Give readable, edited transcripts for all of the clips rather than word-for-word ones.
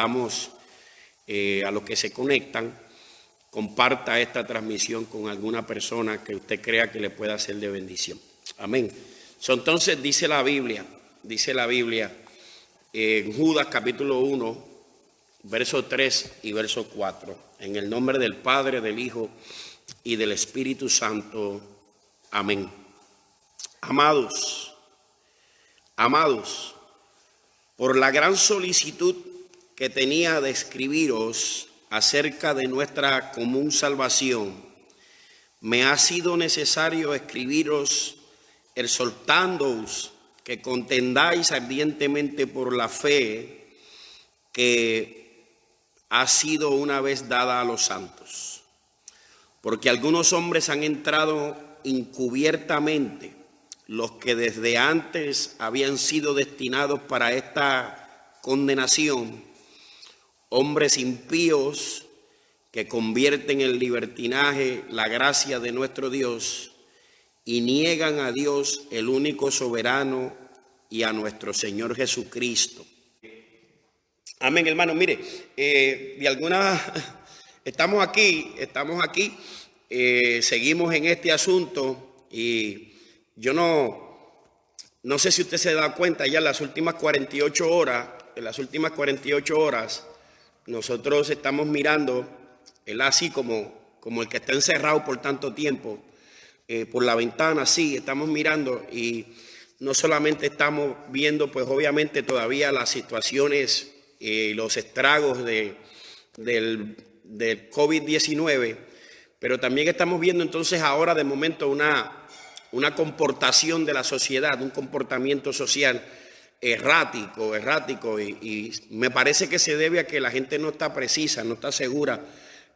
exhortamos a los que se conectan, comparta esta transmisión con alguna persona que usted crea que le pueda ser de bendición. Amén. Entonces dice la Biblia en Judas capítulo 1, verso 3 y verso 4, en el nombre del Padre, del Hijo y del Espíritu Santo. Amén. Amados, por la gran solicitud que tenía de escribiros acerca de nuestra común salvación, me ha sido necesario escribiros exhortándoos que contendáis ardientemente por la fe que ha sido una vez dada a los santos. Porque algunos hombres han entrado encubiertamente, los que desde antes habían sido destinados para esta condenación, hombres impíos que convierten en libertinaje la gracia de nuestro Dios y niegan a Dios, el único soberano, y a nuestro Señor Jesucristo. Amén, hermano. Mire, estamos aquí, seguimos en este asunto y yo no sé si usted se da cuenta, ya en las últimas 48 horas, nosotros estamos mirando, así como el que está encerrado por tanto tiempo, por la ventana, sí, estamos mirando y no solamente estamos viendo, pues obviamente todavía las situaciones, los estragos del COVID-19, pero también estamos viendo entonces ahora de momento una comportación de la sociedad, un comportamiento social errático y me parece que se debe a que la gente no está precisa, no está segura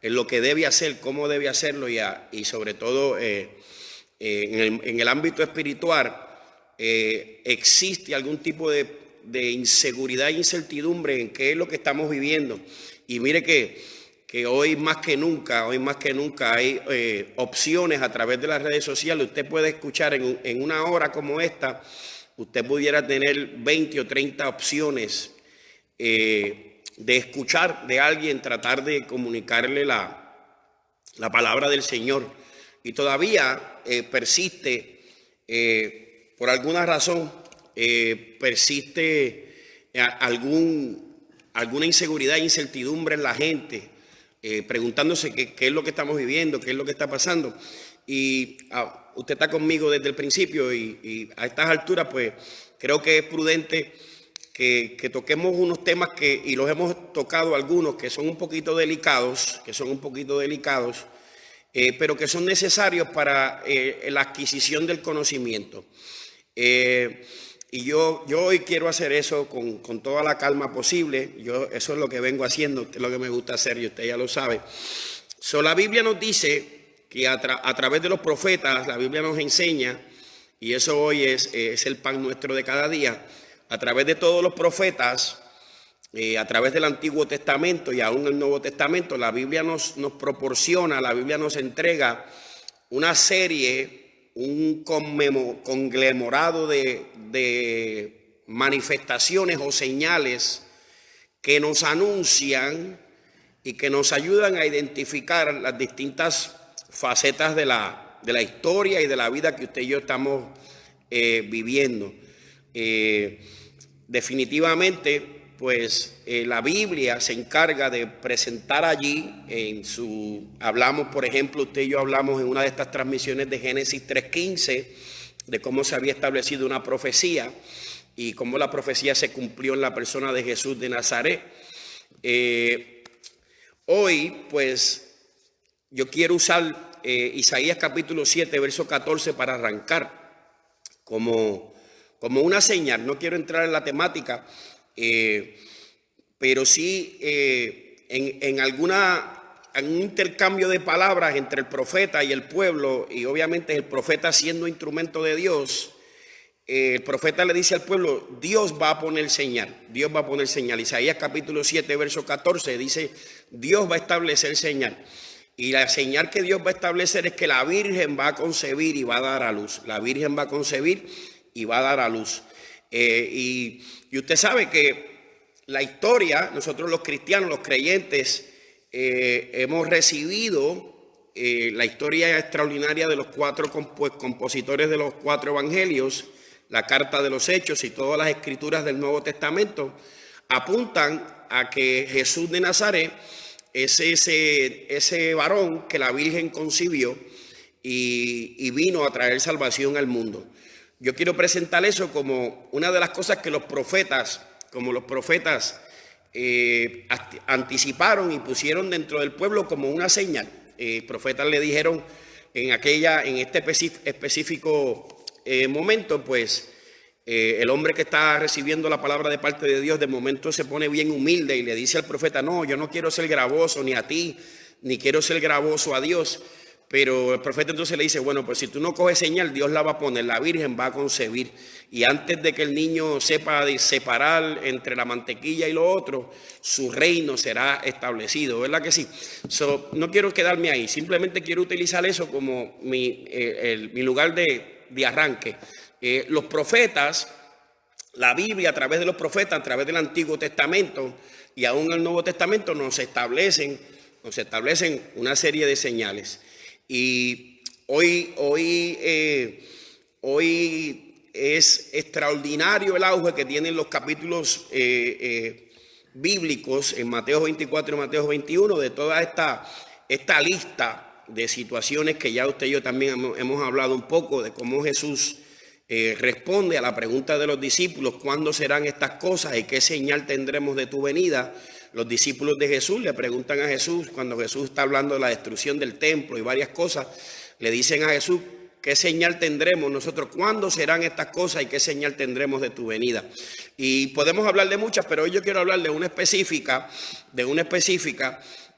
en lo que debe hacer, cómo debe hacerlo y sobre todo en el ámbito espiritual existe algún tipo de inseguridad e incertidumbre en qué es lo que estamos viviendo. Y mire que hoy más que nunca hay opciones a través de las redes sociales. Usted puede escuchar en una hora como esta, usted pudiera tener 20 o 30 opciones de escuchar de alguien, tratar de comunicarle la palabra del Señor. Y todavía persiste, por alguna razón, persiste alguna inseguridad e incertidumbre en la gente, preguntándose qué es lo que estamos viviendo, qué es lo que está pasando. Y usted está conmigo desde el principio y a estas alturas, pues creo que es prudente que toquemos unos temas y los hemos tocado algunos que son un poquito delicados, pero que son necesarios para la adquisición del conocimiento. Y yo hoy quiero hacer eso con toda la calma posible. Eso es lo que vengo haciendo, es lo que me gusta hacer y usted ya lo sabe. La Biblia nos dice que a través de los profetas, la Biblia nos enseña, y eso hoy es el pan nuestro de cada día, a través de todos los profetas, a través del Antiguo Testamento y aún el Nuevo Testamento, la Biblia nos proporciona, la Biblia nos entrega una serie, un conglomerado de manifestaciones o señales que nos anuncian y que nos ayudan a identificar las distintas facetas de la historia y de la vida que usted y yo estamos viviendo. Definitivamente, pues la Biblia se encarga de presentar allí hablamos, por ejemplo, usted y yo hablamos en una de estas transmisiones de Génesis 3:15, de cómo se había establecido una profecía y cómo la profecía se cumplió en la persona de Jesús de Nazaret. Hoy, pues, yo quiero usar Isaías capítulo 7, verso 14 para arrancar como una señal. No quiero entrar en la temática, pero sí en un intercambio de palabras entre el profeta y el pueblo, y obviamente el profeta siendo instrumento de Dios, el profeta le dice al pueblo, Dios va a poner señal. Isaías capítulo 7, verso 14 dice, Dios va a establecer señal. Y la señal que Dios va a establecer es que la Virgen va a concebir y va a dar a luz. La Virgen va a concebir y va a dar a luz. Y usted sabe que la historia, nosotros los cristianos, los creyentes, hemos recibido la historia extraordinaria de los 4 compositores de los 4 evangelios, la carta de los Hechos y todas las escrituras del Nuevo Testamento apuntan a que Jesús de Nazaret es ese varón que la Virgen concibió y vino a traer salvación al mundo. Yo quiero presentar eso como una de las cosas que los profetas anticiparon y pusieron dentro del pueblo como una señal. Profetas le dijeron en este específico momento, pues el hombre que está recibiendo la palabra de parte de Dios de momento se pone bien humilde y le dice al profeta: no, yo no quiero ser gravoso ni a ti, ni quiero ser gravoso a Dios. Pero el profeta entonces le dice: bueno, pues si tú no coges señal, Dios la va a poner, la Virgen va a concebir. Y antes de que el niño sepa separar entre la mantequilla y lo otro, su reino será establecido, ¿verdad que sí? No quiero quedarme ahí, simplemente quiero utilizar eso como mi lugar de arranque. Los profetas, la Biblia a través de los profetas, a través del Antiguo Testamento y aún el Nuevo Testamento nos establecen una serie de señales. Y hoy es extraordinario el auge que tienen los capítulos bíblicos en Mateo 24 y Mateo 21 de toda esta lista de situaciones que ya usted y yo también hemos hablado un poco de cómo Jesús responde a la pregunta de los discípulos: ¿cuándo serán estas cosas y qué señal tendremos de tu venida? Los discípulos de Jesús le preguntan a Jesús, cuando Jesús está hablando de la destrucción del templo y varias cosas, le dicen a Jesús: ¿qué señal tendremos nosotros? ¿Cuándo serán estas cosas y qué señal tendremos de tu venida? Y podemos hablar de muchas, pero hoy yo quiero hablar de una específica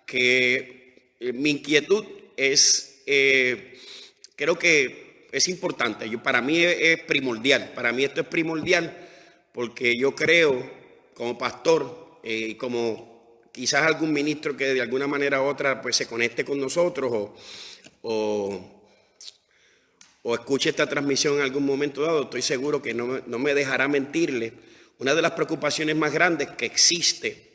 que mi inquietud es, creo que es importante. Para mí es primordial. Para mí esto es primordial porque yo creo, como pastor, y como quizás algún ministro que de alguna manera u otra pues se conecte con nosotros o escuche esta transmisión en algún momento dado, estoy seguro que no me dejará mentirle. Una de las preocupaciones más grandes que existe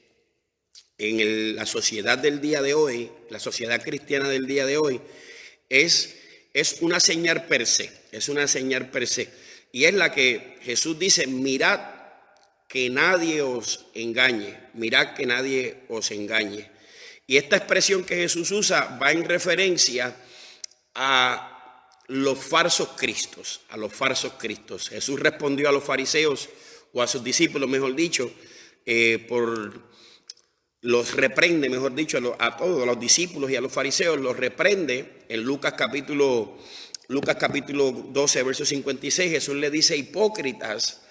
en la sociedad del día de hoy, la sociedad cristiana del día de hoy, es una señal per se, y es la que Jesús dice: mirad que nadie os engañe, mirad que nadie os engañe. Y esta expresión que Jesús usa va en referencia a los falsos cristos, Jesús respondió a los fariseos, o a sus discípulos, mejor dicho, los reprende, mejor dicho, a todos, a los discípulos y a los fariseos, los reprende en Lucas capítulo 12, verso 56. Jesús le dice: hipócritas,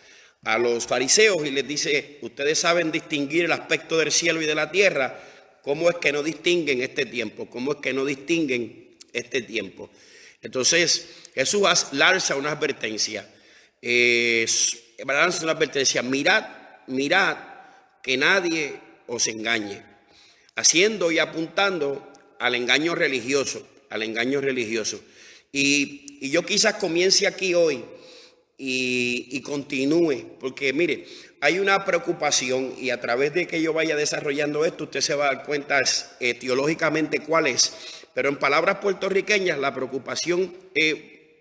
a los fariseos, y les dice: ustedes saben distinguir el aspecto del cielo y de la tierra. ¿Cómo es que no distinguen este tiempo? Entonces Jesús lanza una advertencia. Mirad que nadie os engañe, haciendo y apuntando al engaño religioso. Y yo quizás comience aquí hoy y continúe, porque mire, hay una preocupación, y a través de que yo vaya desarrollando esto, usted se va a dar cuenta teológicamente cuál es. Pero en palabras puertorriqueñas, la preocupación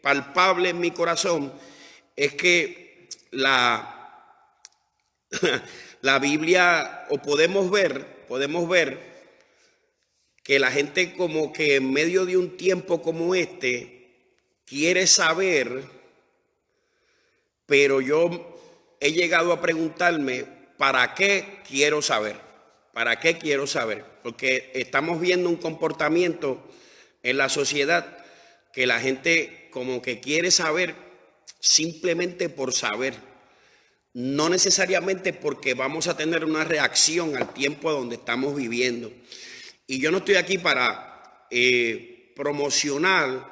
palpable en mi corazón es que la Biblia, o podemos ver que la gente, como que en medio de un tiempo como este, quiere saber. Pero yo he llegado a preguntarme: ¿para qué quiero saber? Porque estamos viendo un comportamiento en la sociedad que la gente como que quiere saber simplemente por saber, no necesariamente porque vamos a tener una reacción al tiempo donde estamos viviendo. Y yo no estoy aquí para promocionar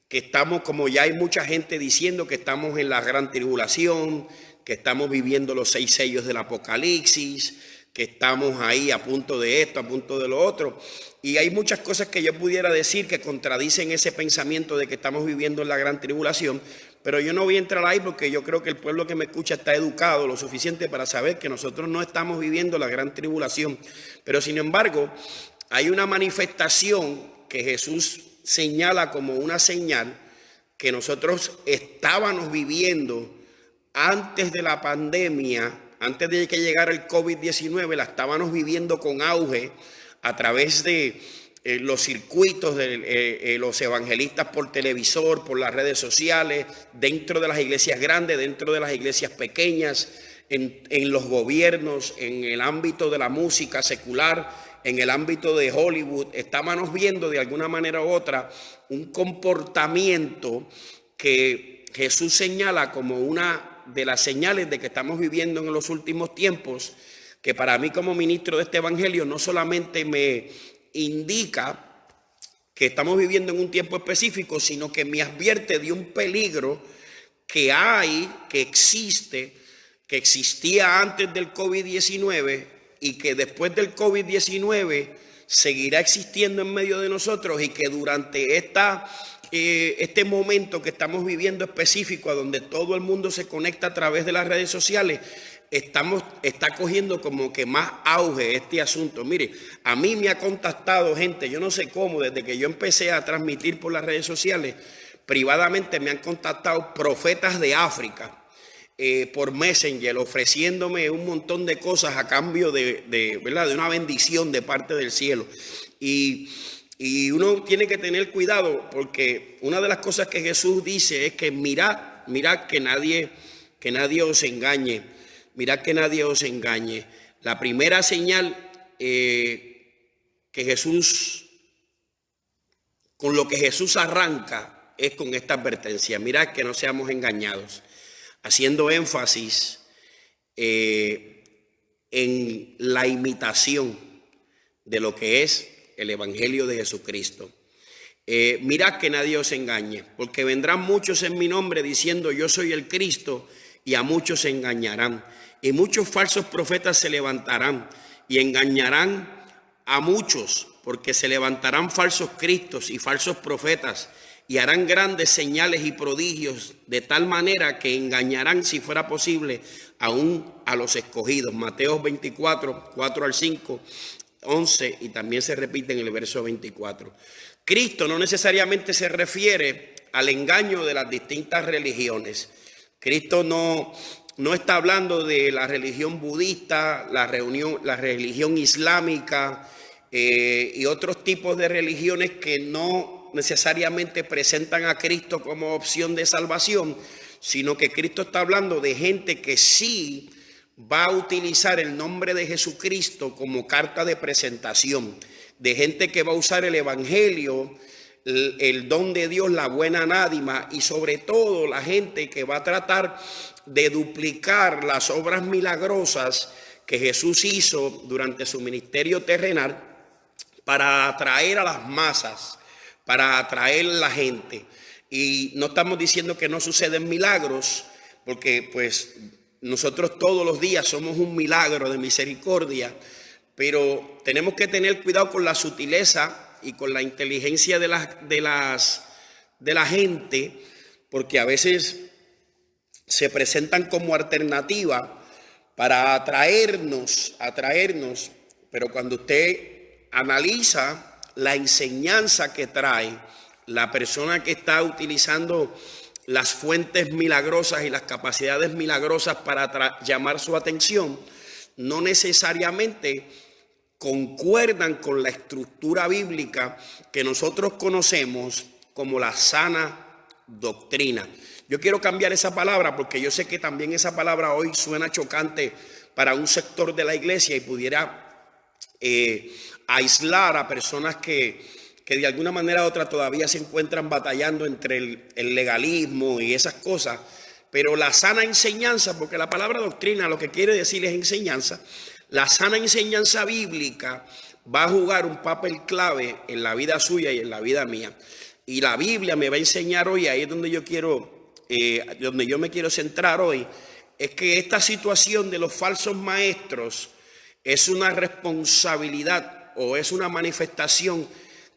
que estamos, como ya hay mucha gente diciendo, que estamos en la gran tribulación, que estamos viviendo los 6 sellos del Apocalipsis, que estamos ahí a punto de esto, a punto de lo otro. Y hay muchas cosas que yo pudiera decir que contradicen ese pensamiento de que estamos viviendo en la gran tribulación, pero yo no voy a entrar ahí porque yo creo que el pueblo que me escucha está educado lo suficiente para saber que nosotros no estamos viviendo la gran tribulación. Pero sin embargo, hay una manifestación que Jesús señala como una señal que nosotros estábamos viviendo antes de la pandemia, antes de que llegara el COVID-19, la estábamos viviendo con auge a través de los circuitos de los evangelistas por televisor, por las redes sociales, dentro de las iglesias grandes, dentro de las iglesias pequeñas, en los gobiernos, en el ámbito de la música secular, en el ámbito de Hollywood. Estábamos viendo de alguna manera u otra un comportamiento que Jesús señala como una de las señales de que estamos viviendo en los últimos tiempos, que para mí como ministro de este evangelio no solamente me indica que estamos viviendo en un tiempo específico, sino que me advierte de un peligro que hay, que existe, que existía antes del COVID-19 y que después del COVID-19 seguirá existiendo en medio de nosotros, y que durante este momento que estamos viviendo específico, a donde todo el mundo se conecta a través de las redes sociales, está cogiendo como que más auge este asunto. Mire, a mí me ha contactado gente, yo no sé cómo, desde que yo empecé a transmitir por las redes sociales, privadamente me han contactado profetas de África por Messenger, ofreciéndome un montón de cosas a cambio ¿verdad?, de una bendición de parte del cielo. Y uno tiene que tener cuidado, porque una de las cosas que Jesús dice es que mirad que nadie os engañe. Mirad que nadie os engañe. La primera señal con lo que Jesús arranca es con esta advertencia: mirad que no seamos engañados, haciendo énfasis en la imitación de lo que es el evangelio de Jesucristo. Mirad que nadie os engañe, porque vendrán muchos en mi nombre diciendo yo soy el Cristo, y a muchos se engañarán. Y muchos falsos profetas se levantarán y engañarán a muchos, porque se levantarán falsos cristos y falsos profetas, y harán grandes señales y prodigios, de tal manera que engañarán, si fuera posible, aún a los escogidos. Mateo 24, 4 al 5, 11, y también se repite en el verso 24. Cristo no necesariamente se refiere al engaño de las distintas religiones. Cristo no está hablando de la religión budista, la religión islámica y otros tipos de religiones que no necesariamente presentan a Cristo como opción de salvación, sino que Cristo está hablando de gente que sí va a utilizar el nombre de Jesucristo como carta de presentación, de gente que va a usar el evangelio, el don de Dios, la buena nádima, y sobre todo la gente que va a tratar de duplicar las obras milagrosas que Jesús hizo durante su ministerio terrenal para atraer a las masas, para atraer a la gente. Y no estamos diciendo que no suceden milagros, porque pues nosotros todos los días somos un milagro de misericordia, pero tenemos que tener cuidado con la sutileza y con la inteligencia de la gente, porque a veces se presentan como alternativa para atraernos, pero cuando usted analiza la enseñanza que trae la persona que está utilizando las fuentes milagrosas y las capacidades milagrosas para llamar su atención, no necesariamente concuerdan con la estructura bíblica que nosotros conocemos como la sana doctrina. Yo quiero cambiar esa palabra porque yo sé que también esa palabra hoy suena chocante para un sector de la iglesia y pudiera aislar a personas que de alguna manera u otra todavía se encuentran batallando entre el legalismo y esas cosas. Pero la sana enseñanza, porque la palabra doctrina lo que quiere decir es enseñanza, la sana enseñanza bíblica va a jugar un papel clave en la vida suya y en la vida mía. Y la Biblia me va a enseñar hoy, ahí es donde yo me quiero centrar hoy, es que esta situación de los falsos maestros es una responsabilidad o es una manifestación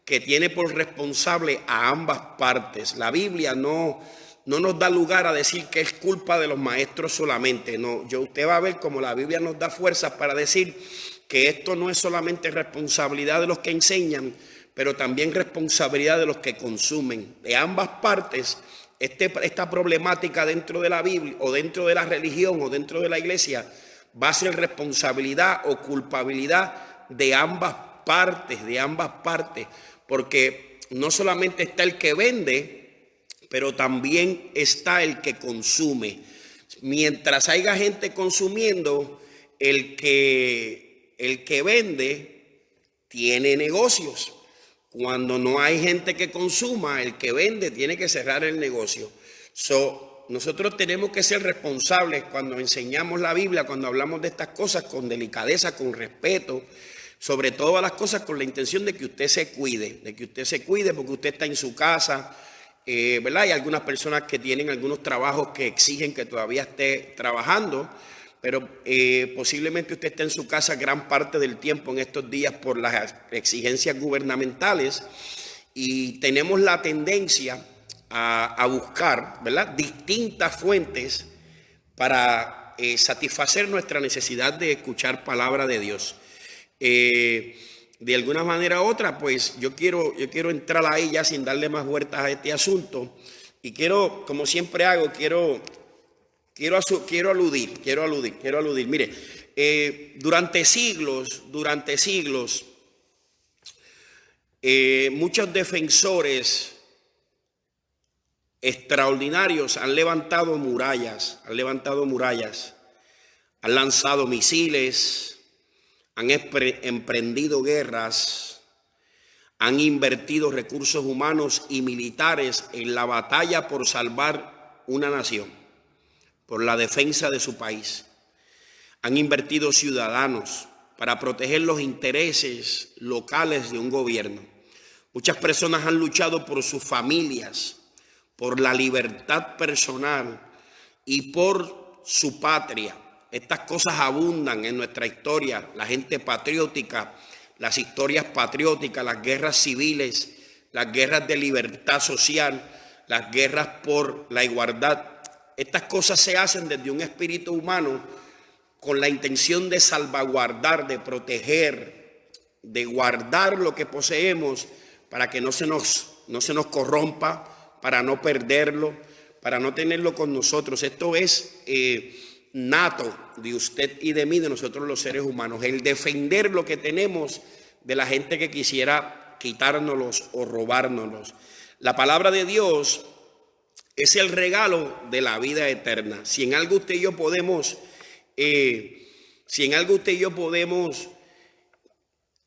que tiene por responsable a ambas partes. La Biblia no no nos da lugar a decir que es culpa de los maestros solamente. No, usted va a ver como la Biblia nos da fuerzas para decir que esto no es solamente responsabilidad de los que enseñan, pero también responsabilidad de los que consumen. De ambas partes, esta problemática dentro de la Biblia o dentro de la religión o dentro de la iglesia va a ser responsabilidad o culpabilidad de ambas partes, porque no solamente está el que vende, pero también está el que consume. Mientras haya gente consumiendo, el que vende tiene negocios. Cuando no hay gente que consuma, el que vende tiene que cerrar el negocio. Nosotros tenemos que ser responsables cuando enseñamos la Biblia, cuando hablamos de estas cosas con delicadeza, con respeto, sobre todas las cosas con la intención de que usted se cuide, porque usted está en su casa, ¿verdad? Hay algunas personas que tienen algunos trabajos que exigen que todavía esté trabajando, pero posiblemente usted esté en su casa gran parte del tiempo en estos días por las exigencias gubernamentales y tenemos la tendencia a buscar, ¿verdad?, distintas fuentes para satisfacer nuestra necesidad de escuchar palabra de Dios. De alguna manera u otra, pues yo quiero entrar ahí ya sin darle más vueltas a este asunto y quiero, como siempre hago, quiero aludir. Mire, durante siglos, muchos defensores extraordinarios han levantado murallas, han lanzado misiles, han emprendido guerras, han invertido recursos humanos y militares en la batalla por salvar una nación, por la defensa de su país. Han invertido ciudadanos para proteger los intereses locales de un gobierno. Muchas personas han luchado por sus familias, por la libertad personal y por su patria. Estas cosas abundan en nuestra historia, la gente patriótica, las historias patrióticas, las guerras civiles, las guerras de libertad social, las guerras por la igualdad. Estas cosas se hacen desde un espíritu humano con la intención de salvaguardar, de proteger, de guardar lo que poseemos para que no se nos corrompa, para no perderlo, para no tenerlo con nosotros. Esto es nato de usted y de mí, de nosotros los seres humanos, el defender lo que tenemos de la gente que quisiera quitárnoslos o robárnoslos. La palabra de Dios es el regalo de la vida eterna. Si en algo usted y yo podemos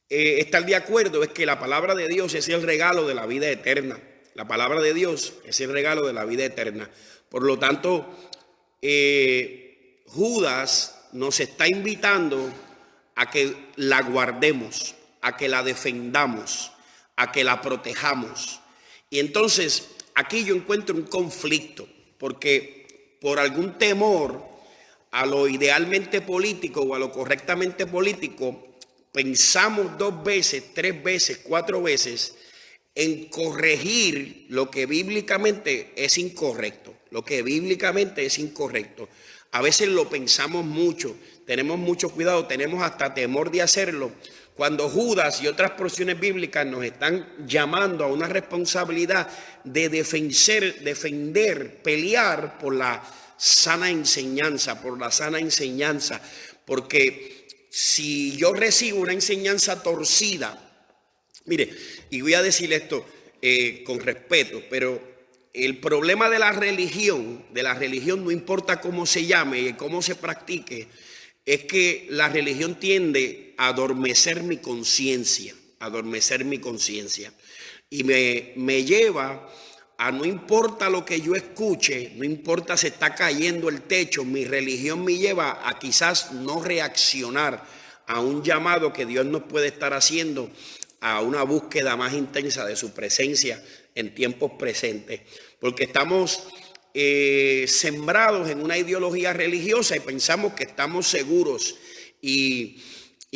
estar de acuerdo, es que la palabra de Dios es el regalo de la vida eterna. La palabra de Dios es el regalo de la vida eterna. Por lo tanto, Judas nos está invitando a que la guardemos, a que la defendamos, a que la protejamos. Y entonces aquí yo encuentro un conflicto, porque por algún temor a lo idealmente político o a lo correctamente político, pensamos 2 veces, 3 veces, 4 veces en corregir lo que bíblicamente es incorrecto. A veces lo pensamos mucho, tenemos mucho cuidado, tenemos hasta temor de hacerlo. Cuando Judas y otras porciones bíblicas nos están llamando a una responsabilidad de defender, pelear por la sana enseñanza, porque si yo recibo una enseñanza torcida, mire, y voy a decir esto con respeto, pero el problema de la religión no importa cómo se llame y cómo se practique, es que la religión tiende a adormecer mi conciencia, y me lleva a, no importa lo que yo escuche, no importa si está cayendo el techo, mi religión me lleva a quizás no reaccionar a un llamado que Dios nos puede estar haciendo a una búsqueda más intensa de su presencia en tiempos presentes, porque estamos sembrados en una ideología religiosa y pensamos que estamos seguros y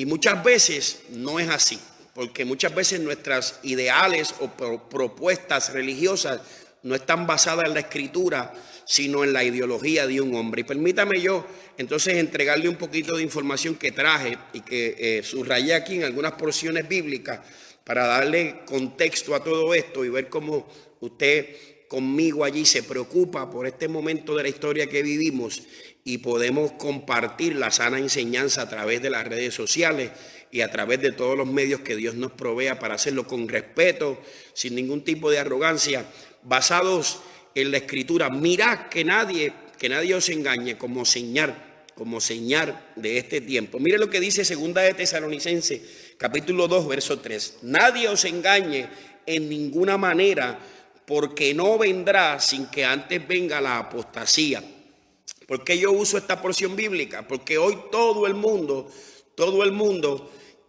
muchas veces no es así, porque muchas veces nuestras ideales o propuestas religiosas no están basadas en la Escritura, sino en la ideología de un hombre. Y permítame yo entonces entregarle un poquito de información que traje y que subrayé aquí en algunas porciones bíblicas para darle contexto a todo esto y ver cómo usted conmigo allí se preocupa por este momento de la historia que vivimos y podemos compartir la sana enseñanza a través de las redes sociales y a través de todos los medios que Dios nos provea para hacerlo con respeto, sin ningún tipo de arrogancia, basados en la Escritura. Mirad que nadie os engañe como señal de este tiempo. Mire lo que dice Segunda de Tesalonicenses, capítulo 2, verso 3. Nadie os engañe en ninguna manera, porque no vendrá sin que antes venga la apostasía. ¿Por qué yo uso esta porción bíblica? Porque hoy todo el mundo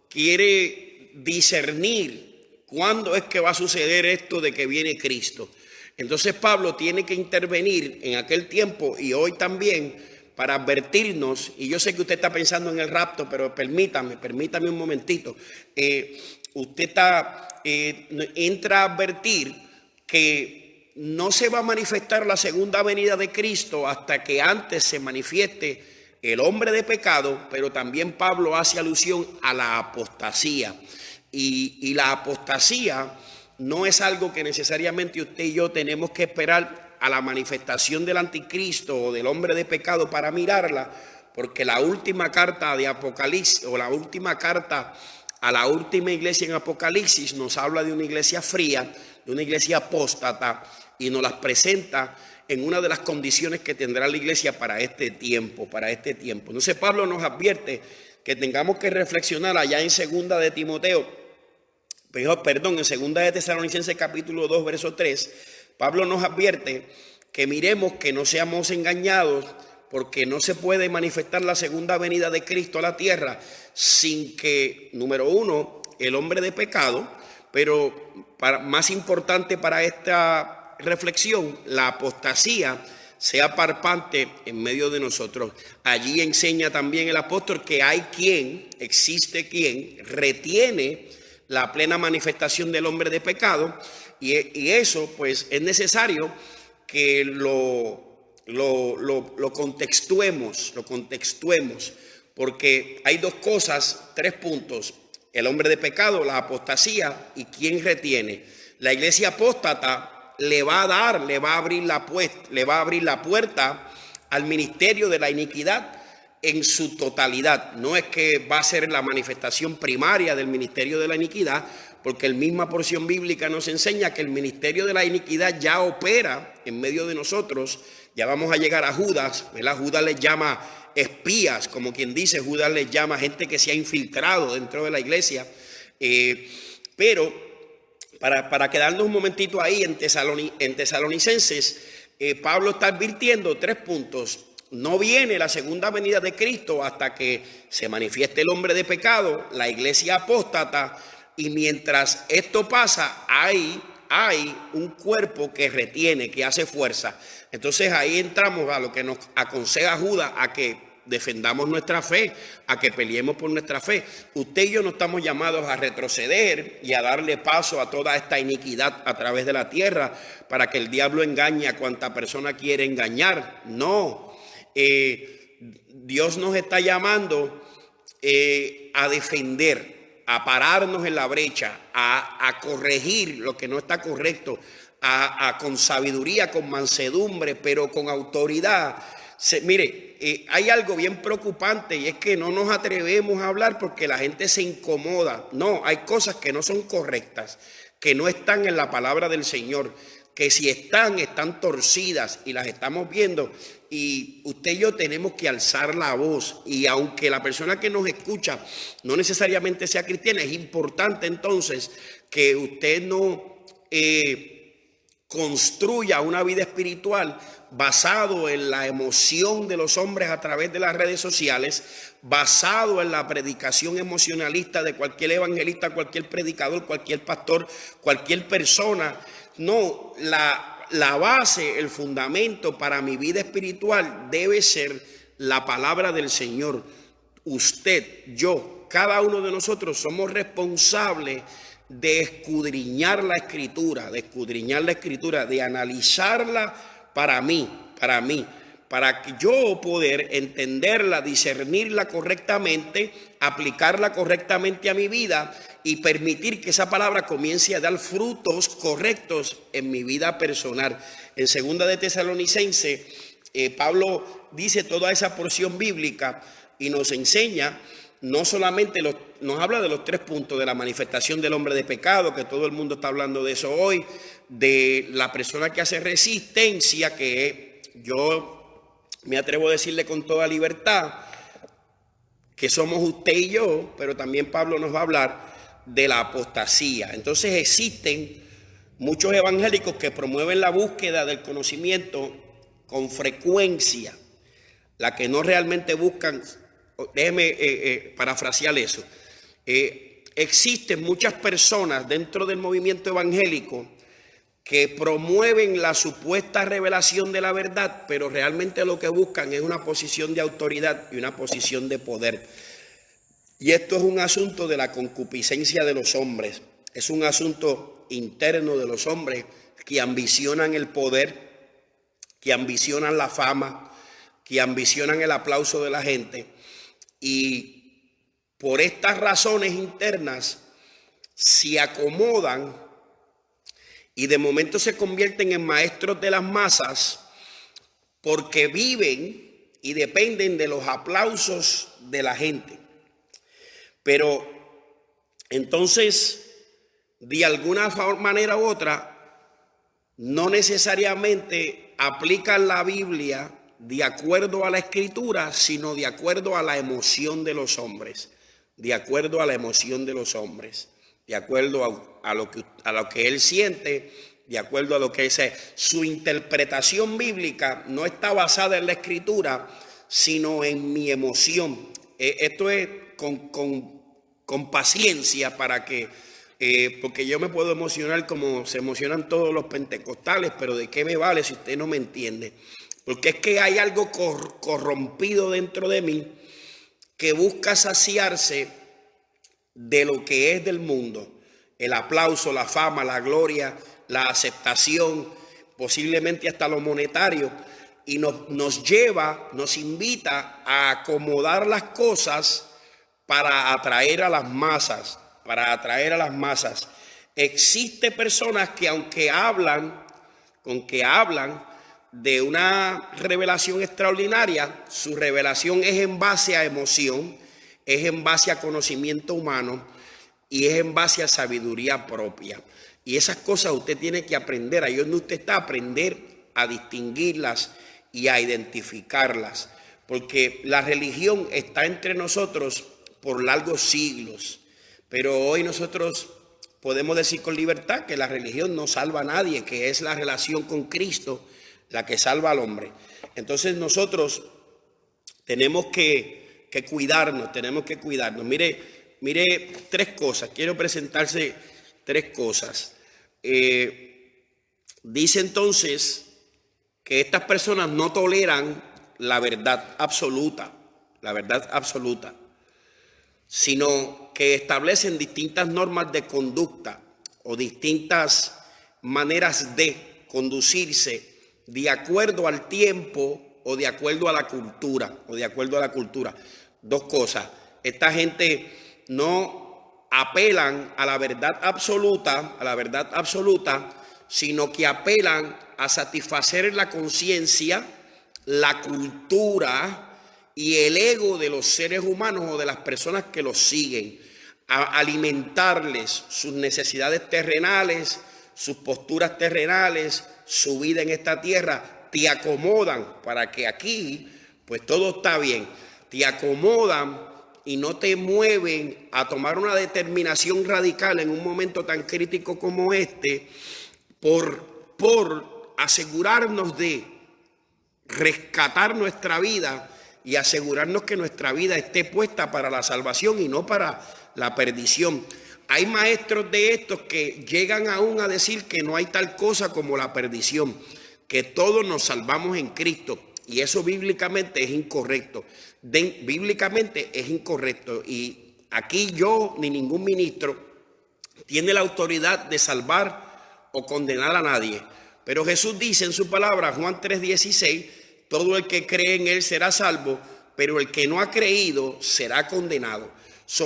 quiere discernir cuándo es que va a suceder esto de que viene Cristo. Entonces Pablo tiene que intervenir en aquel tiempo y hoy también para advertirnos, y yo sé que usted está pensando en el rapto, pero permítame un momentito. Usted entra a advertir que no se va a manifestar la segunda venida de Cristo hasta que antes se manifieste el hombre de pecado, pero también Pablo hace alusión a la apostasía. Y la apostasía no es algo que necesariamente usted y yo tenemos que esperar a la manifestación del anticristo o del hombre de pecado para mirarla, porque la última carta de Apocalipsis o la última carta a la última iglesia en Apocalipsis nos habla de una iglesia fría, de una iglesia apóstata, y nos las presenta en una de las condiciones que tendrá la iglesia para este tiempo. Entonces Pablo nos advierte que tengamos que reflexionar allá en segunda de Tesalonicenses capítulo 2, verso 3. Pablo nos advierte que miremos que no seamos engañados, porque no se puede manifestar la segunda venida de Cristo a la tierra sin que, número uno, el hombre de pecado, pero más importante para esta reflexión, la apostasía sea parpante en medio de nosotros. Allí enseña también el apóstol que existe quien retiene la plena manifestación del hombre de pecado, y eso pues es necesario que lo contextuemos, porque hay dos cosas, 3 puntos: el hombre de pecado, la apostasía y quién retiene. La iglesia apóstata le va a abrir la puerta al ministerio de la iniquidad en su totalidad. No es que va a ser la manifestación primaria del ministerio de la iniquidad, porque la misma porción bíblica nos enseña que el ministerio de la iniquidad ya opera en medio de nosotros. Ya vamos a llegar a Judas, ¿verdad? Judas les llama espías, como quien dice. Judas les llama gente que se ha infiltrado dentro de la iglesia. Pero para quedarnos un momentito ahí en Tesalonicenses, Pablo está advirtiendo 3 puntos. No viene la segunda venida de Cristo hasta que se manifieste el hombre de pecado, la iglesia apóstata, y mientras esto pasa, hay un cuerpo que retiene, que hace fuerza. Entonces ahí entramos a lo que nos aconseja Judas, a que defendamos nuestra fe, a que peleemos por nuestra fe. Usted y yo no estamos llamados a retroceder y a darle paso a toda esta iniquidad a través de la tierra para que el diablo engañe a cuanta persona quiere engañar. No. Dios nos está llamando a defender, a pararnos en la brecha, a corregir lo que no está correcto, con sabiduría, con mansedumbre, pero con autoridad. Mire, hay algo bien preocupante, y es que no nos atrevemos a hablar porque la gente se incomoda. No, hay cosas que no son correctas, que no están en la palabra del Señor, que si están torcidas y las estamos viendo, y usted y yo tenemos que alzar la voz. Y aunque la persona que nos escucha no necesariamente sea cristiana, es importante entonces que usted no construya una vida espiritual basado en la emoción de los hombres a través de las redes sociales, basado en la predicación emocionalista de cualquier evangelista, cualquier predicador, cualquier pastor, cualquier persona. No, la base, el fundamento para mi vida espiritual debe ser la palabra del Señor. Usted, yo, cada uno de nosotros somos responsables de escudriñar la Escritura, de analizarla para mí, para que yo poder entenderla, discernirla correctamente, aplicarla correctamente a mi vida y permitir que esa palabra comience a dar frutos correctos en mi vida personal. En 2 de Tesalonicenses, Pablo dice toda esa porción bíblica y nos enseña, no solamente nos habla de los 3 puntos de la manifestación del hombre de pecado, que todo el mundo está hablando de eso hoy, de la persona que hace resistencia, que yo me atrevo a decirle con toda libertad que somos usted y yo, pero también Pablo nos va a hablar de la apostasía. Entonces existen muchos evangélicos que promueven la búsqueda del conocimiento con frecuencia, la que no realmente buscan. Déjeme parafrasear eso. Existen muchas personas dentro del movimiento evangélico que promueven la supuesta revelación de la verdad, pero realmente lo que buscan es una posición de autoridad y una posición de poder. Y esto es un asunto de la concupiscencia de los hombres, es un asunto interno de los hombres que ambicionan el poder, que ambicionan la fama, que ambicionan el aplauso de la gente, y por estas razones internas se acomodan y de momento se convierten en maestros de las masas porque viven y dependen de los aplausos de la gente. Pero entonces, de alguna manera u otra, no necesariamente aplican la Biblia de acuerdo a la Escritura, sino de acuerdo a la emoción de los hombres, de acuerdo a la emoción de los hombres, de acuerdo a lo que él siente, de acuerdo a lo que dice. Su interpretación bíblica no está basada en la Escritura, sino en mi emoción. Esto es con paciencia para que, porque yo me puedo emocionar como se emocionan todos los pentecostales, pero ¿de qué me vale si usted no me entiende? Porque es que hay algo corrompido dentro de mí que busca saciarse de lo que es del mundo, el aplauso, la fama, la gloria, la aceptación, posiblemente hasta lo monetario, y nos invita a acomodar las cosas para atraer a las masas, Existe personas que aunque hablan de una revelación extraordinaria, su revelación es en base a emoción, es en base a conocimiento humano y es en base a sabiduría propia. Y esas cosas usted tiene que aprender, ahí donde usted está, aprender a distinguirlas y a identificarlas. Porque la religión está entre nosotros por largos siglos. Pero hoy nosotros podemos decir con libertad que la religión no salva a nadie, que es la relación con Cristo la que salva al hombre. Entonces nosotros tenemos que cuidarnos, Mire 3 cosas, quiero presentarse 3 cosas. Dice entonces que estas personas no toleran la verdad absoluta, sino que establecen distintas normas de conducta o distintas maneras de conducirse de acuerdo al tiempo o de acuerdo a la cultura, 2 cosas. Esta gente no apelan a la verdad absoluta, sino que apelan a satisfacer la conciencia, la cultura y el ego de los seres humanos o de las personas que los siguen, a alimentarles sus necesidades terrenales, sus posturas terrenales, su vida en esta tierra. Te acomodan para que aquí pues todo está bien, te acomodan y no te mueven a tomar una determinación radical en un momento tan crítico como este, por asegurarnos de rescatar nuestra vida y asegurarnos que nuestra vida esté puesta para la salvación y no para la perdición. Hay maestros de estos que llegan aún a decir que no hay tal cosa como la perdición, que todos nos salvamos en Cristo, y eso bíblicamente es incorrecto. Y aquí yo ni ningún ministro tiene la autoridad de salvar o condenar a nadie. Pero Jesús dice en su palabra, Juan 3:16, todo el que cree en él será salvo, pero el que no ha creído será condenado.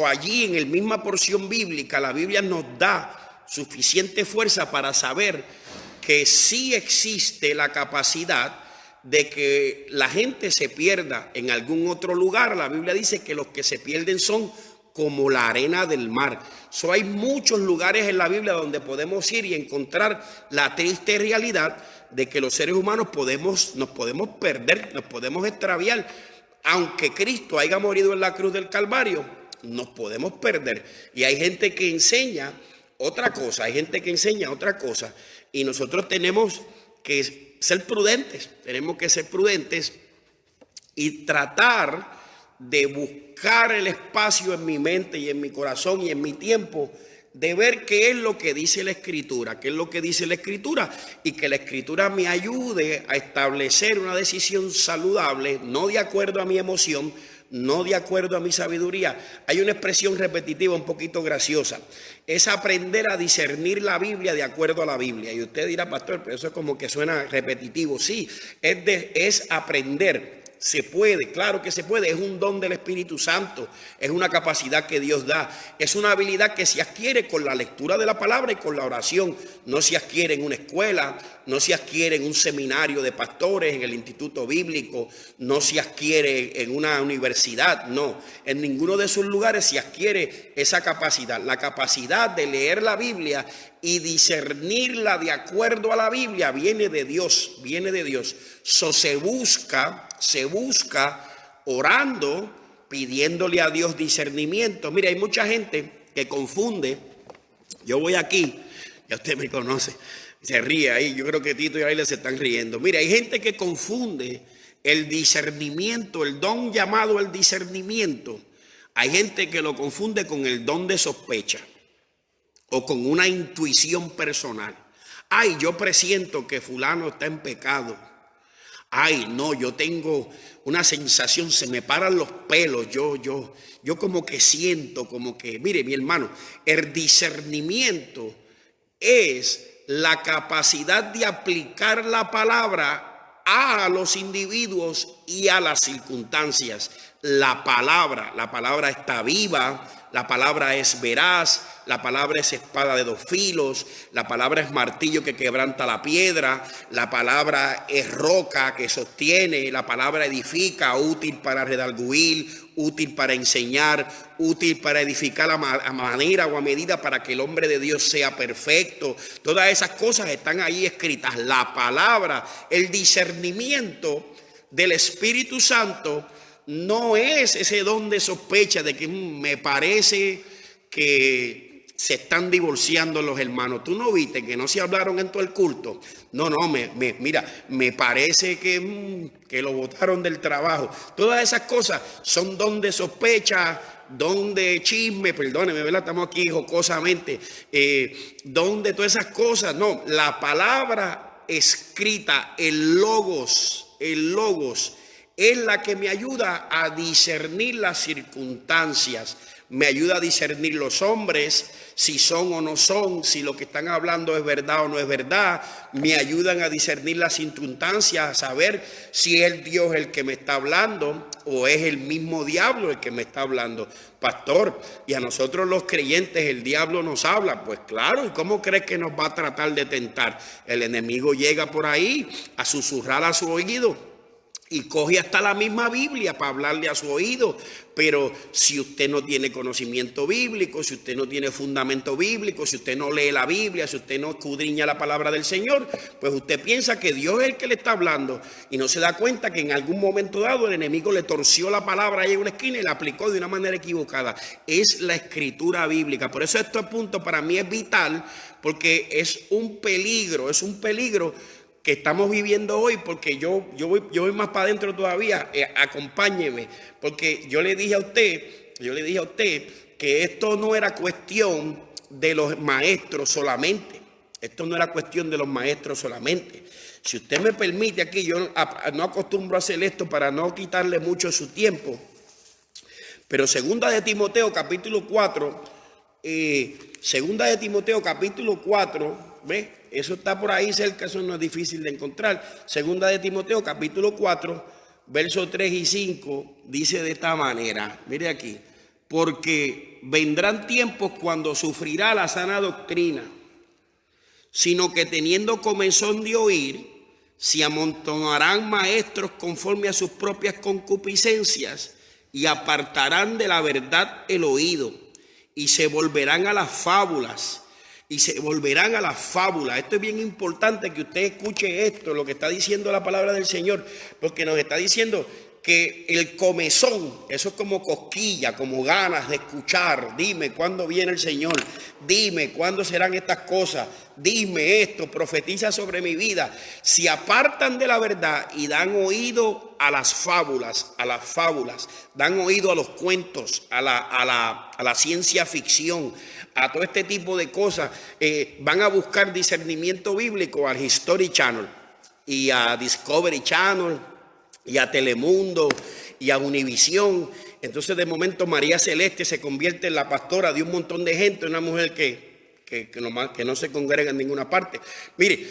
Allí en la misma porción bíblica, la Biblia nos da suficiente fuerza para saber que sí existe la capacidad de que la gente se pierda en algún otro lugar. La Biblia dice que los que se pierden son como la arena del mar. Hay muchos lugares en la Biblia donde podemos ir y encontrar la triste realidad de que los seres humanos nos podemos perder, nos podemos extraviar. Aunque Cristo haya morido en la cruz del Calvario, nos podemos perder. Y hay gente que enseña otra cosa, y nosotros tenemos que ser prudentes, y tratar de buscar el espacio en mi mente y en mi corazón y en mi tiempo de ver qué es lo que dice la Escritura, y que la Escritura me ayude a establecer una decisión saludable, no de acuerdo a mi emoción, no de acuerdo a mi sabiduría. Hay una expresión repetitiva un poquito graciosa, es aprender a discernir la Biblia de acuerdo a la Biblia. Y usted dirá, pastor, pero eso es como que suena repetitivo. Sí, es aprender. Se puede, claro que se puede, es un don del Espíritu Santo, es una capacidad que Dios da, es una habilidad que se adquiere con la lectura de la palabra y con la oración. No se adquiere en una escuela, no se adquiere en un seminario de pastores, en el instituto bíblico, no se adquiere en una universidad, no, en ninguno de esos lugares se adquiere esa capacidad. La capacidad de leer la Biblia y discernirla de acuerdo a la Biblia viene de Dios. Se busca orando, pidiéndole a Dios discernimiento. Mire, hay mucha gente que confunde. Yo voy aquí, ya usted me conoce, se ríe ahí. Yo creo que Tito y Aile se están riendo. Mire, hay gente que confunde el discernimiento, el don llamado el discernimiento. Hay gente que lo confunde con el don de sospecha o con una intuición personal. Ay, yo presiento que fulano está en pecado. Ay, no, yo tengo una sensación, se me paran los pelos, yo como que siento, mire, mi hermano, el discernimiento es la capacidad de aplicar la palabra a los individuos y a las circunstancias. La palabra está viva, la palabra es veraz, la palabra es espada de dos filos, la palabra es martillo que quebranta la piedra, la palabra es roca que sostiene, la palabra edifica, útil para redarguir, útil para enseñar, útil para edificar a manera o a medida para que el hombre de Dios sea perfecto. Todas esas cosas están ahí escritas. La palabra, el discernimiento del Espíritu Santo no es ese don de sospecha de que me parece que se están divorciando los hermanos. ¿Tú no viste que no se hablaron en todo el culto? No, mira, me parece que lo botaron del trabajo. Todas esas cosas son don de sospecha, don de chisme, perdóneme, ¿verdad? Estamos aquí jocosamente, don de todas esas cosas. No, la palabra escrita, el logos, es la que me ayuda a discernir las circunstancias, me ayuda a discernir los hombres, si son o no son, si lo que están hablando es verdad o no es verdad, me ayudan a discernir las circunstancias, a saber si es Dios el que me está hablando o es el mismo diablo el que me está hablando. Pastor, y a nosotros los creyentes el diablo nos habla. Pues claro, ¿y cómo crees que nos va a tratar de tentar? El enemigo llega por ahí a susurrar a su oído y coge hasta la misma Biblia para hablarle a su oído. Pero si usted no tiene conocimiento bíblico, si usted no tiene fundamento bíblico, si usted no lee la Biblia, si usted no escudriña la palabra del Señor, pues usted piensa que Dios es el que le está hablando y no se da cuenta que en algún momento dado el enemigo le torció la palabra ahí en una esquina y la aplicó de una manera equivocada. Es la escritura bíblica. Por eso este punto para mí es vital, porque es un peligro que estamos viviendo hoy, porque yo voy más para adentro todavía. Acompáñeme, porque yo le dije a usted que esto no era cuestión de los maestros solamente. Si usted me permite aquí, yo no acostumbro a hacer esto para no quitarle mucho de su tiempo, pero segunda de Timoteo capítulo 4, Segunda de Timoteo capítulo 4, ¿ves? Eso está por ahí cerca, eso no es difícil de encontrar. Segunda de Timoteo capítulo 4, versos 3 y 5, dice de esta manera, mire aquí, porque vendrán tiempos cuando sufrirá la sana doctrina, sino que teniendo comezón de oír, se amontonarán maestros conforme a sus propias concupiscencias y apartarán de la verdad el oído y se volverán a las fábulas. Esto es bien importante que usted escuche esto, lo que está diciendo la palabra del Señor, porque nos está diciendo que el comezón, eso es como cosquilla, como ganas de escuchar. Dime cuándo viene el Señor, dime cuándo serán estas cosas, dime esto, profetiza sobre mi vida. Se apartan de la verdad y dan oído a las fábulas, dan oído a los cuentos, a la ciencia ficción, a todo este tipo de cosas. Van a buscar discernimiento bíblico al History Channel y a Discovery Channel y a Telemundo y a Univisión. Entonces de momento María Celeste se convierte en la pastora de un montón de gente, una mujer que no se congrega en ninguna parte. Mire,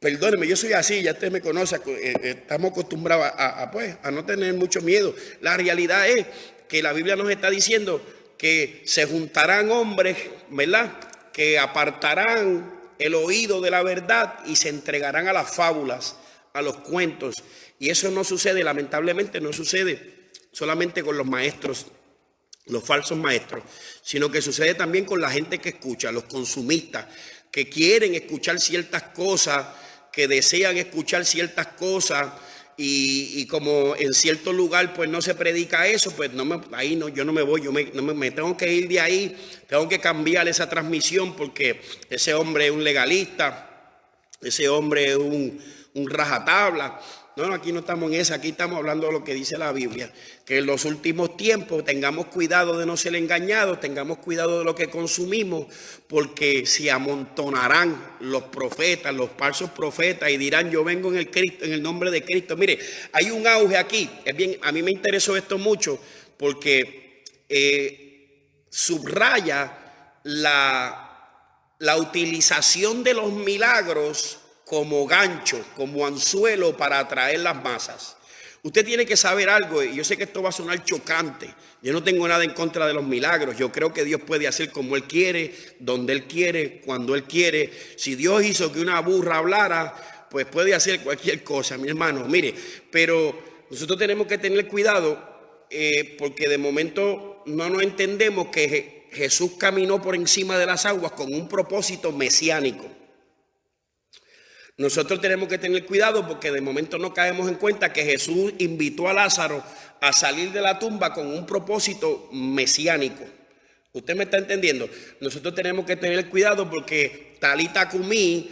perdóneme, yo soy así, ya usted me conoce, estamos acostumbrados a no tener mucho miedo. La realidad es que la Biblia nos está diciendo que se juntarán hombres, ¿verdad?, que apartarán el oído de la verdad y se entregarán a las fábulas, a los cuentos. Y eso no sucede, lamentablemente no sucede solamente con los maestros, los falsos maestros, sino que sucede también con la gente que escucha, los consumistas, que quieren escuchar ciertas cosas, que desean escuchar ciertas cosas, y como en cierto lugar pues no se predica eso, pues yo no me voy, me tengo que ir de ahí, tengo que cambiar esa transmisión porque ese hombre es un legalista, ese hombre es un rajatabla. No, aquí no estamos en esa, aquí estamos hablando de lo que dice la Biblia, que en los últimos tiempos tengamos cuidado de no ser engañados, tengamos cuidado de lo que consumimos, porque se amontonarán los profetas, los falsos profetas, y dirán: yo vengo en el nombre de Cristo. Mire, hay un auge aquí, a mí me interesó esto mucho, porque subraya la utilización de los milagros como gancho, como anzuelo para atraer las masas. Usted tiene que saber algo, y yo sé que esto va a sonar chocante. Yo no tengo nada en contra de los milagros. Yo creo que Dios puede hacer como Él quiere, donde Él quiere, cuando Él quiere. Si Dios hizo que una burra hablara, pues puede hacer cualquier cosa, mi hermano. Mire, pero nosotros tenemos que tener cuidado porque de momento no nos entendemos que Jesús caminó por encima de las aguas con un propósito mesiánico. Nosotros tenemos que tener cuidado porque de momento no caemos en cuenta que Jesús invitó a Lázaro a salir de la tumba con un propósito mesiánico. ¿Usted me está entendiendo? Nosotros tenemos que tener cuidado porque Talita Cumí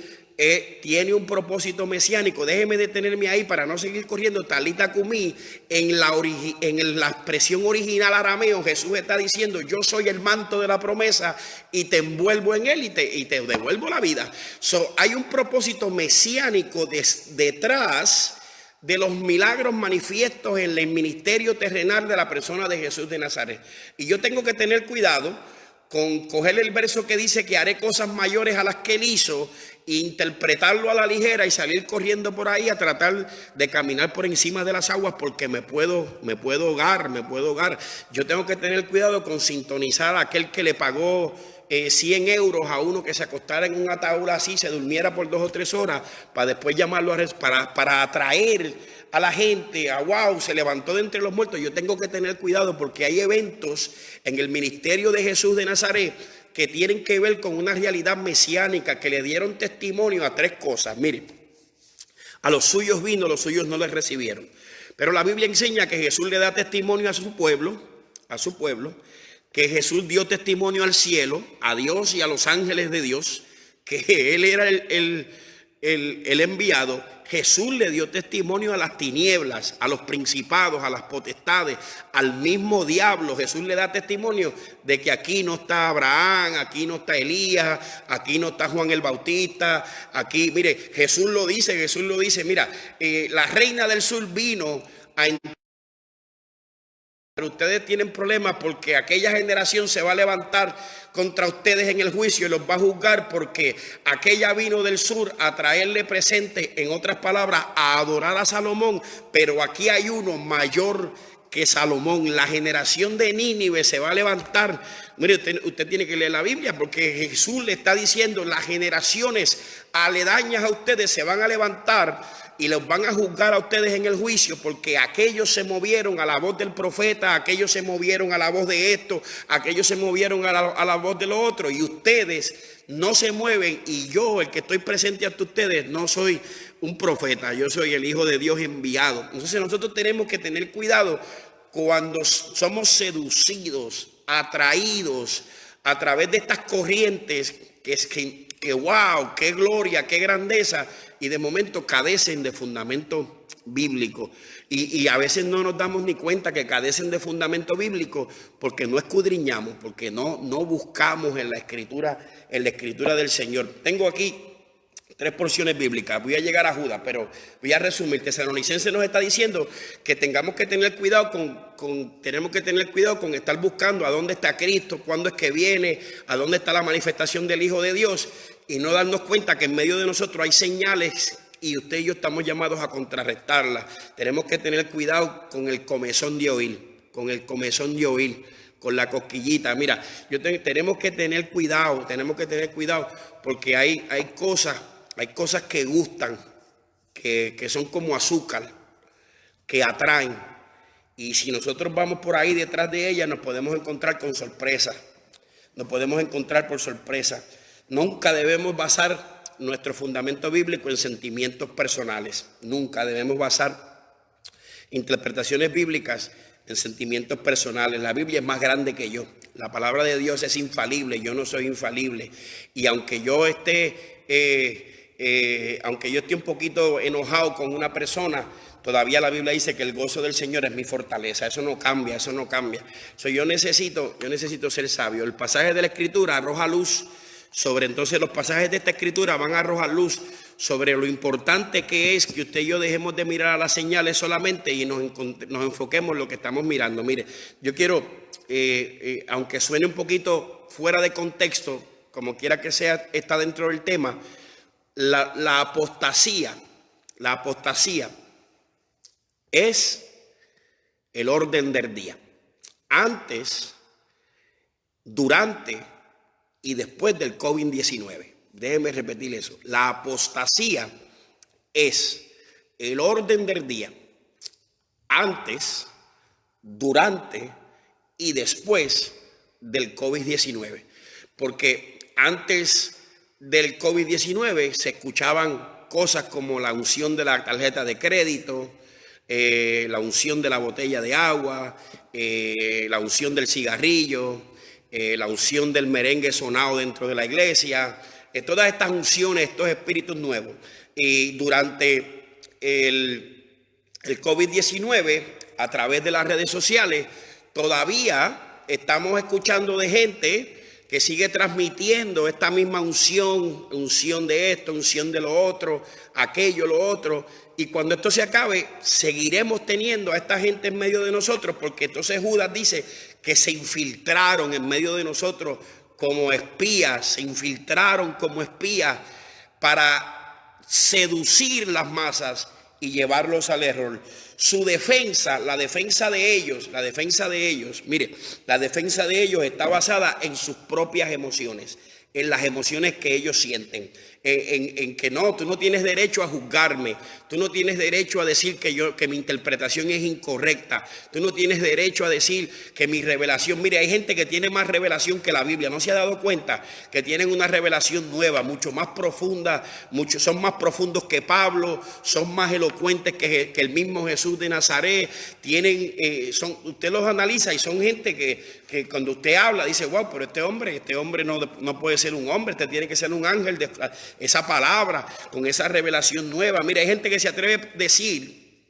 tiene un propósito mesiánico. Déjeme detenerme ahí para no seguir corriendo. Talita Cumí, en la expresión original arameo, Jesús está diciendo: yo soy el manto de la promesa y te envuelvo en él y te devuelvo la vida. Hay un propósito mesiánico detrás de los milagros manifiestos en el ministerio terrenal de la persona de Jesús de Nazaret. Y yo tengo que tener cuidado con coger el verso que dice que haré cosas mayores a las que él hizo, e interpretarlo a la ligera y salir corriendo por ahí a tratar de caminar por encima de las aguas porque me puedo ahogar. Yo tengo que tener cuidado con sintonizar a aquel que le pagó 100 euros a uno que se acostara en un ataúd así, se durmiera por 2 o 3 horas, para después llamarlo para atraer a la gente, wow, se levantó de entre los muertos. Yo tengo que tener cuidado porque hay eventos en el ministerio de Jesús de Nazaret que tienen que ver con una realidad mesiánica, que le dieron testimonio a 3 cosas. Mire, a los suyos vino, los suyos no les recibieron. Pero la Biblia enseña que Jesús le da testimonio a su pueblo, que Jesús dio testimonio al cielo, a Dios y a los ángeles de Dios, que Él era el enviado. Jesús le dio testimonio a las tinieblas, a los principados, a las potestades, al mismo diablo. Jesús le da testimonio de que aquí no está Abraham, aquí no está Elías, aquí no está Juan el Bautista, aquí, mire, Jesús lo dice, mira, la reina del sur vino a pero ustedes tienen problemas porque aquella generación se va a levantar contra ustedes en el juicio y los va a juzgar porque aquella vino del sur a traerle presente, en otras palabras, a adorar a Salomón, pero aquí hay uno mayor que Salomón. La generación de Nínive se va a levantar. Mire, usted tiene que leer la Biblia porque Jesús le está diciendo, las generaciones aledañas a ustedes se van a levantar y los van a juzgar a ustedes en el juicio porque aquellos se movieron a la voz del profeta, aquellos se movieron a la voz de esto, aquellos se movieron a la voz de lo otro, y ustedes no se mueven, y yo, el que estoy presente ante ustedes, no soy un profeta, yo soy el Hijo de Dios enviado. Entonces nosotros tenemos que tener cuidado cuando somos seducidos, atraídos a través de estas corrientes que wow, qué gloria, qué grandeza, y de momento carecen de fundamento bíblico. Y a veces no nos damos ni cuenta que carecen de fundamento bíblico porque no escudriñamos, porque no buscamos en la escritura del Señor. Tengo aquí 3 porciones bíblicas. Voy a llegar a Judas, pero voy a resumir. Tesalonicenses nos está diciendo que tengamos que tener cuidado tenemos que tener cuidado con estar buscando a dónde está Cristo, cuándo es que viene, a dónde está la manifestación del Hijo de Dios, y no darnos cuenta que en medio de nosotros hay señales y usted y yo estamos llamados a contrarrestarlas. Tenemos que tener cuidado con el comezón de oír, con la cosquillita. Mira, tenemos que tener cuidado porque hay cosas que gustan, que son como azúcar, que atraen. Y si nosotros vamos por ahí detrás de ellas, nos podemos encontrar con sorpresas. Nunca debemos basar nuestro fundamento bíblico en sentimientos personales. Nunca debemos basar interpretaciones bíblicas en sentimientos personales. La Biblia es más grande que yo. La palabra de Dios es infalible. Yo no soy infalible. Y aunque yo esté un poquito enojado con una persona, todavía la Biblia dice que el gozo del Señor es mi fortaleza. Eso no cambia. Yo necesito ser sabio. El pasaje de la Escritura arroja luz sobre, entonces los pasajes de esta Escritura van a arrojar luz sobre lo importante que es que usted y yo dejemos de mirar a las señales solamente y nos enfoquemos en lo que estamos mirando. Mire, yo quiero, aunque suene un poquito fuera de contexto, como quiera que sea, está dentro del tema. La apostasía es el orden del día. Antes, durante y después del COVID-19. Déjenme repetir eso. La apostasía es el orden del día. Antes, durante y después del COVID-19. Porque antes del COVID-19 se escuchaban cosas como la unción de la tarjeta de crédito, la unción de la botella de agua, la unción del cigarrillo, la unción del merengue sonado dentro de la iglesia, todas estas unciones, estos espíritus nuevos. Y durante el COVID-19, a través de las redes sociales, todavía estamos escuchando de gente que sigue transmitiendo esta misma unción de esto, unción de lo otro, aquello, lo otro. Y cuando esto se acabe, seguiremos teniendo a esta gente en medio de nosotros, porque entonces Judas dice que se infiltraron en medio de nosotros como espías, para seducir las masas y llevarlos al error. Su defensa, la defensa de ellos, mire, la defensa de ellos está basada en sus propias emociones, en las emociones que ellos sienten. En que no, tú no tienes derecho a juzgarme, tú no tienes derecho a decir que mi interpretación es incorrecta, tú no tienes derecho a decir que mi revelación, mire, hay gente que tiene más revelación que la Biblia, no se ha dado cuenta que tienen una revelación nueva, mucho más profunda, son más profundos que Pablo, son más elocuentes que el mismo Jesús de Nazaret, usted los analiza y son gente que cuando usted habla dice, wow, pero este hombre no puede ser un hombre, este tiene que ser un ángel de esa palabra, con esa revelación nueva. Mira, hay gente que se atreve a decir,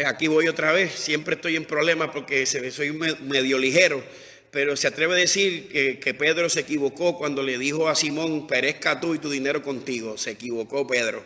aquí voy otra vez, siempre estoy en problemas porque soy medio ligero, pero se atreve a decir que Pedro se equivocó cuando le dijo a Simón, perezca tú y tu dinero contigo. Se equivocó Pedro.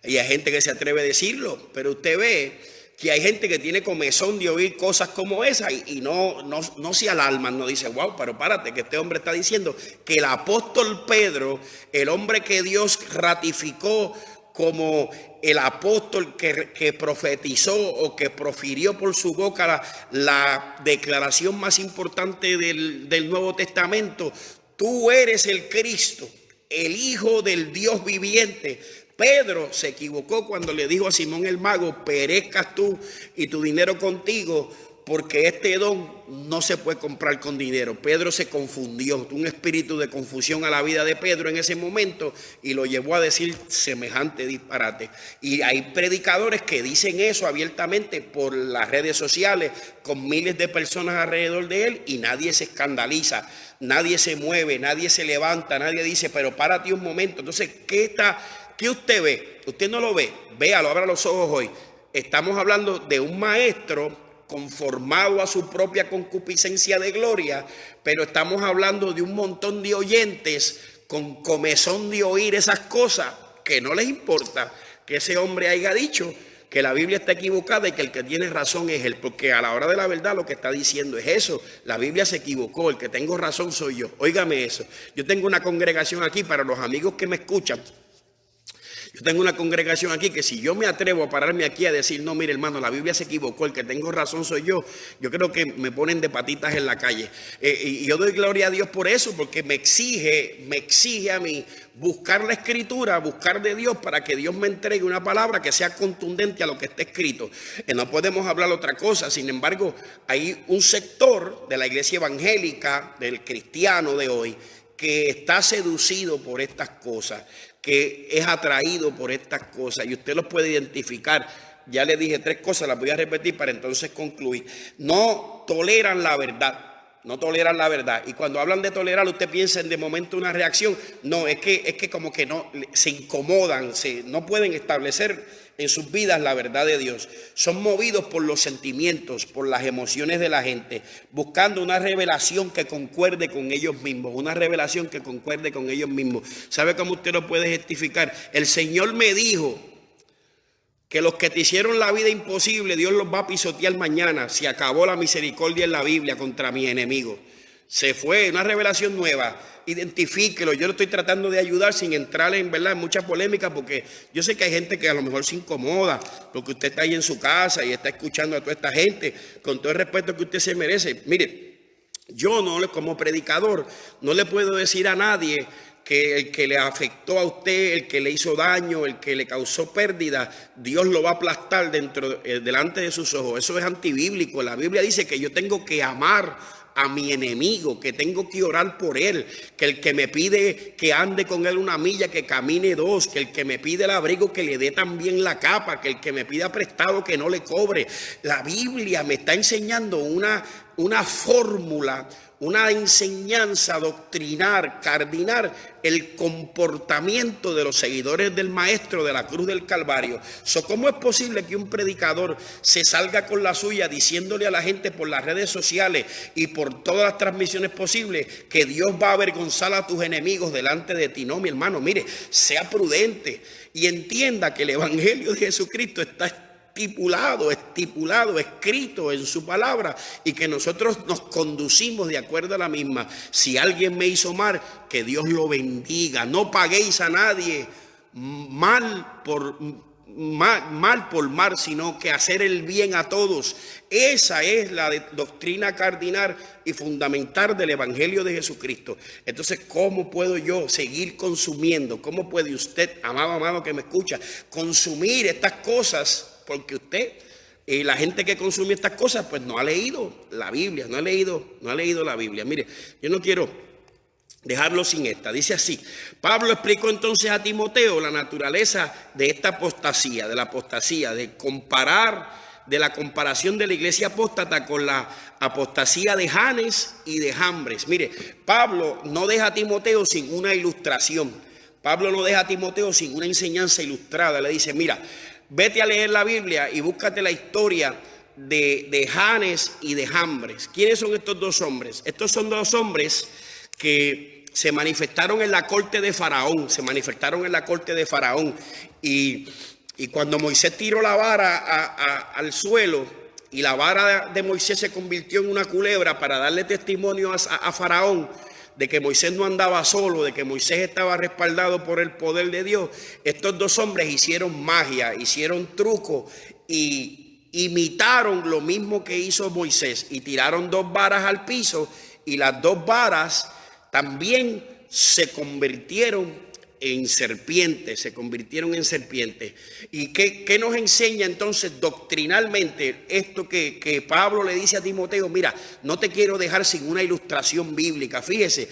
Y hay gente que se atreve a decirlo, pero usted ve que hay gente que tiene comezón de oír cosas como esas y no se alarman, no dice, wow, pero párate, que este hombre está diciendo que el apóstol Pedro, el hombre que Dios ratificó como el apóstol que profetizó o que profirió por su boca la declaración más importante del Nuevo Testamento, tú eres el Cristo, el Hijo del Dios viviente. Pedro se equivocó cuando le dijo a Simón el mago, perezcas tú y tu dinero contigo, porque este don no se puede comprar con dinero. Pedro se confundió, un espíritu de confusión a la vida de Pedro en ese momento y lo llevó a decir semejante disparate. Y hay predicadores que dicen eso abiertamente por las redes sociales con miles de personas alrededor de él y nadie se escandaliza, nadie se mueve, nadie se levanta, nadie dice, pero párate un momento. Entonces, ¿qué usted ve? Usted no lo ve, véalo, abra los ojos hoy. Estamos hablando de un maestro conformado a su propia concupiscencia de gloria, pero estamos hablando de un montón de oyentes con comezón de oír esas cosas que no les importa que ese hombre haya dicho que la Biblia está equivocada y que el que tiene razón es él, porque a la hora de la verdad lo que está diciendo es eso. La Biblia se equivocó, el que tengo razón soy yo. Óigame eso. Yo tengo una congregación aquí para los amigos que me escuchan. Yo tengo una congregación aquí que si yo me atrevo a pararme aquí a decir, no, mire hermano, la Biblia se equivocó, el que tengo razón soy yo creo que me ponen de patitas en la calle. Y yo doy gloria a Dios por eso, porque me exige a mí buscar la escritura, buscar de Dios para que Dios me entregue una palabra que sea contundente a lo que está escrito. No podemos hablar otra cosa. Sin embargo, hay un sector de la iglesia evangélica, del cristiano de hoy, que está seducido por estas cosas, que es atraído por estas cosas, y usted los puede identificar. Ya le dije 3 cosas, las voy a repetir para entonces concluir. No toleran la verdad. No toleran la verdad. Y cuando hablan de tolerar, usted piensa en de momento una reacción. No, es que como que no, se incomodan, no pueden establecer en sus vidas la verdad de Dios. Son movidos por los sentimientos, por las emociones de la gente, buscando una revelación que concuerde con ellos mismos, una revelación que concuerde con ellos mismos. ¿Sabe cómo usted lo puede justificar? El Señor me dijo que los que te hicieron la vida imposible, Dios los va a pisotear mañana. Se acabó la misericordia en la Biblia contra mis enemigos. Se fue, una revelación nueva. Identifíquelo. Yo lo estoy tratando de ayudar sin entrar en mucha polémica, porque yo sé que hay gente que a lo mejor se incomoda porque usted está ahí en su casa y está escuchando a toda esta gente con todo el respeto que usted se merece. Mire, yo como predicador no le puedo decir a nadie que el que le afectó a usted, el que le hizo daño, el que le causó pérdida, Dios lo va a aplastar delante de sus ojos. Eso es antibíblico. La Biblia dice que yo tengo que amar a mi enemigo, que tengo que orar por él, que el que me pide que ande con él 1 milla, que camine 2, que el que me pide el abrigo, que le dé también la capa, que el que me pida prestado, que no le cobre. La Biblia me está enseñando una fórmula, una enseñanza doctrinar, cardinal, el comportamiento de los seguidores del Maestro de la cruz del Calvario. ¿Cómo es posible que un predicador se salga con la suya diciéndole a la gente por las redes sociales y por todas las transmisiones posibles que Dios va a avergonzar a tus enemigos delante de ti? No, mi hermano, mire, sea prudente y entienda que el Evangelio de Jesucristo está estipulado, escrito en su palabra, y que nosotros nos conducimos de acuerdo a la misma. Si alguien me hizo mal, que Dios lo bendiga. No paguéis a nadie mal por mal, sino que hacer el bien a todos. Esa es la doctrina cardinal y fundamental del Evangelio de Jesucristo. Entonces, ¿cómo puedo yo seguir consumiendo? ¿Cómo puede usted, amado que me escucha, consumir estas cosas? Porque usted, la gente que consume estas cosas, pues no ha leído la Biblia, no ha leído la Biblia. Mire, yo no quiero dejarlo sin esta. Dice así: Pablo explicó entonces a Timoteo la naturaleza de esta apostasía, de la comparación de la iglesia apóstata con la apostasía de Janes y de Jambres. Mire, Pablo no deja a Timoteo sin una ilustración. Pablo no deja a Timoteo sin una enseñanza ilustrada. Le dice, mira, vete a leer la Biblia y búscate la historia de Janes y de Jambres. ¿Quiénes son estos 2 hombres? Estos son 2 hombres que se manifestaron en la corte de Faraón. Y Y cuando Moisés tiró la vara al suelo y la vara de Moisés se convirtió en una culebra para darle testimonio a Faraón de que Moisés no andaba solo, de que Moisés estaba respaldado por el poder de Dios, estos dos hombres hicieron magia, hicieron truco y imitaron lo mismo que hizo Moisés y tiraron dos varas al piso y las dos varas también se convirtieron en serpientes, ¿Y qué nos enseña entonces doctrinalmente esto que Pablo le dice a Timoteo? Mira, no te quiero dejar sin una ilustración bíblica. Fíjese,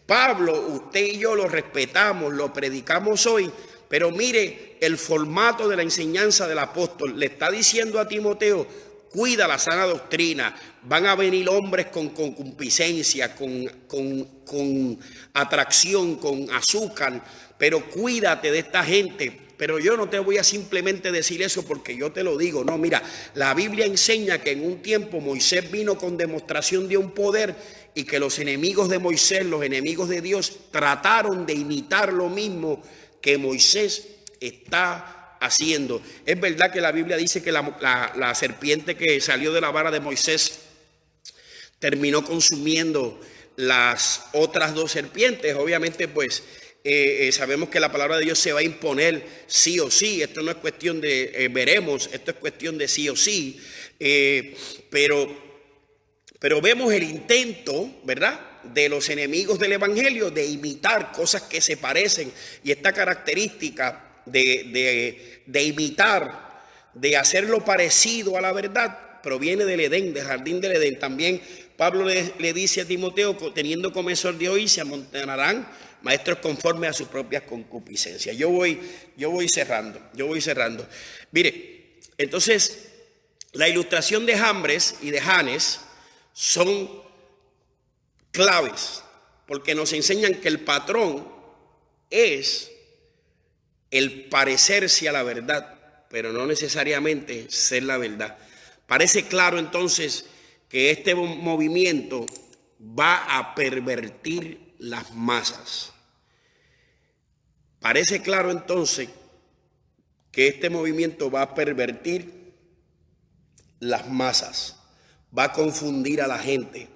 Pablo, usted y yo lo respetamos, lo predicamos hoy, pero mire el formato de la enseñanza del apóstol. Le está diciendo a Timoteo: cuida la sana doctrina. Van a venir hombres con concupiscencia, con atracción, con azúcar, pero cuídate de esta gente. Pero yo no te voy a simplemente decir eso porque yo te lo digo. No, mira, la Biblia enseña que en un tiempo Moisés vino con demostración de un poder y que los enemigos de Moisés, los enemigos de Dios, trataron de imitar lo mismo que Moisés está haciendo. Es verdad que la Biblia dice que la serpiente que salió de la vara de Moisés terminó consumiendo las otras dos serpientes. Obviamente, pues sabemos que la palabra de Dios se va a imponer sí o sí. Esto no es cuestión de veremos, esto es cuestión de sí o sí. Pero vemos el intento, ¿verdad?, de los enemigos del evangelio de imitar cosas que se parecen. Y esta característica de imitar, de hacerlo parecido a la verdad, proviene del Edén, del jardín del Edén. También Pablo le dice a Timoteo: teniendo comezón de oír, se amontonarán maestros conforme a sus propias concupiscencias. Yo voy cerrando. Mire, entonces la ilustración de Jambres y de Janes son claves porque nos enseñan que el patrón es el parecerse a la verdad, pero no necesariamente ser la verdad. Parece claro entonces que este movimiento va a pervertir las masas. Parece claro entonces que este movimiento va a pervertir las masas, va a confundir a la gente,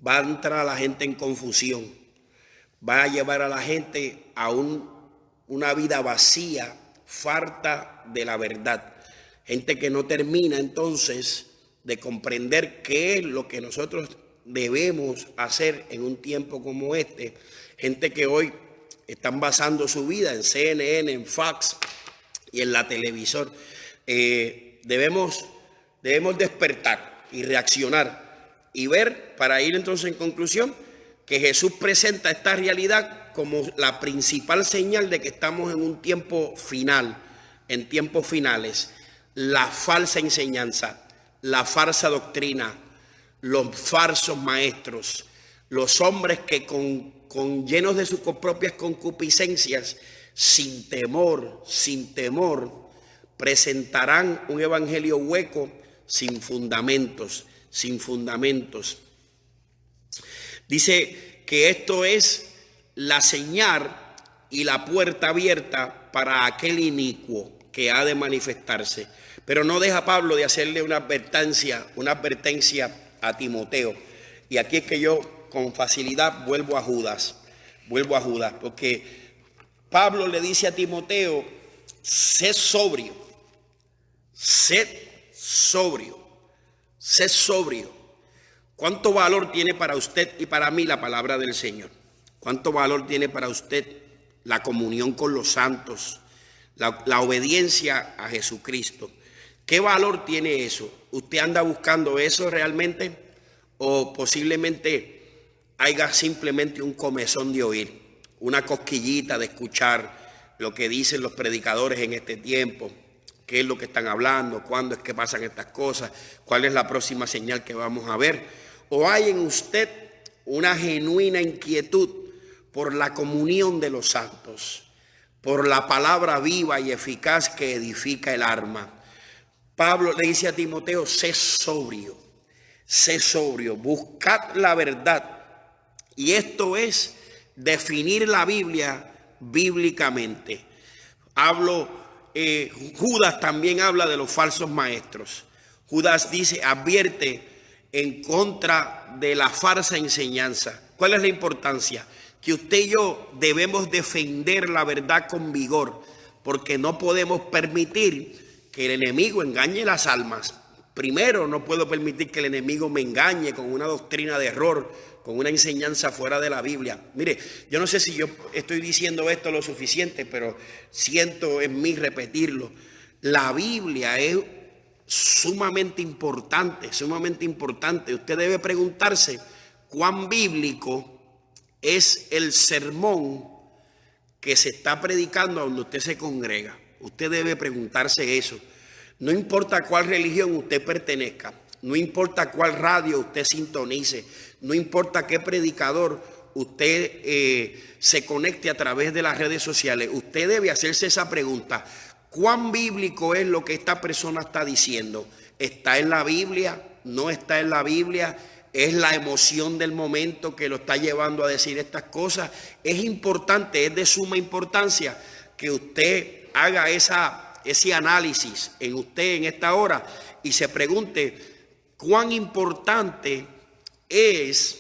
va a entrar a la gente en confusión, va a llevar a la gente a una vida vacía, farta de la verdad. Gente que no termina entonces de comprender qué es lo que nosotros debemos hacer en un tiempo como este. Gente que hoy están basando su vida en CNN, en Fox y en la televisor. Debemos despertar y reaccionar y ver, para ir entonces en conclusión, que Jesús presenta esta realidad como la principal señal de que estamos en un tiempo final, en tiempos finales. La falsa enseñanza, la falsa doctrina, los falsos maestros, los hombres que con llenos de sus propias concupiscencias, sin temor, presentarán un evangelio hueco, sin fundamentos. Dice que esto es la señal y la puerta abierta para aquel inicuo que ha de manifestarse. Pero no deja Pablo de hacerle una advertencia a Timoteo. Y aquí es que yo con facilidad vuelvo a Judas, porque Pablo le dice a Timoteo: sed sobrio. ¿Cuánto valor tiene para usted y para mí la palabra del Señor? ¿Cuánto valor tiene para usted la comunión con los santos, la obediencia a Jesucristo? ¿Qué valor tiene eso? ¿Usted anda buscando eso realmente? ¿O posiblemente haya simplemente un comezón de oír, una cosquillita de escuchar lo que dicen los predicadores en este tiempo? ¿Qué es lo que están hablando? ¿Cuándo es que pasan estas cosas? ¿Cuál es la próxima señal que vamos a ver? ¿O hay en usted una genuina inquietud por la comunión de los santos, por la palabra viva y eficaz que edifica el alma? Pablo le dice a Timoteo: sé sobrio, buscad la verdad. Y esto es definir la Biblia bíblicamente. Hablo Judas también habla de los falsos maestros. Judas dice, advierte en contra de la falsa enseñanza. ¿Cuál es la importancia? Que usted y yo debemos defender la verdad con vigor, porque no podemos permitir que el enemigo engañe las almas. Primero, no puedo permitir que el enemigo me engañe con una doctrina de error, con una enseñanza fuera de la Biblia. Mire, yo no sé si yo estoy diciendo esto lo suficiente, pero siento en mí repetirlo. La Biblia es sumamente importante, sumamente importante. Usted debe preguntarse cuán bíblico es el sermón que se está predicando donde usted se congrega. Usted debe preguntarse eso. No importa a cuál religión usted pertenezca, no importa a cuál radio usted sintonice, no importa a qué predicador usted se conecte a través de las redes sociales. Usted debe hacerse esa pregunta: ¿cuán bíblico es lo que esta persona está diciendo? ¿Está en la Biblia? ¿No está en la Biblia? ¿Es la emoción del momento que lo está llevando a decir estas cosas? Es importante, es de suma importancia que usted haga ese análisis en usted en esta hora y se pregunte cuán importante es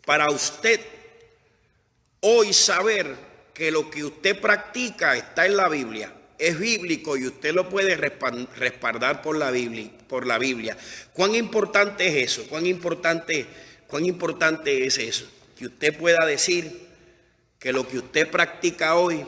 para usted hoy saber que lo que usted practica está en la Biblia, es bíblico y usted lo puede respaldar por la Biblia. ¿Cuán importante es eso? ¿Cuán importante es eso? Que usted pueda decir que lo que usted practica hoy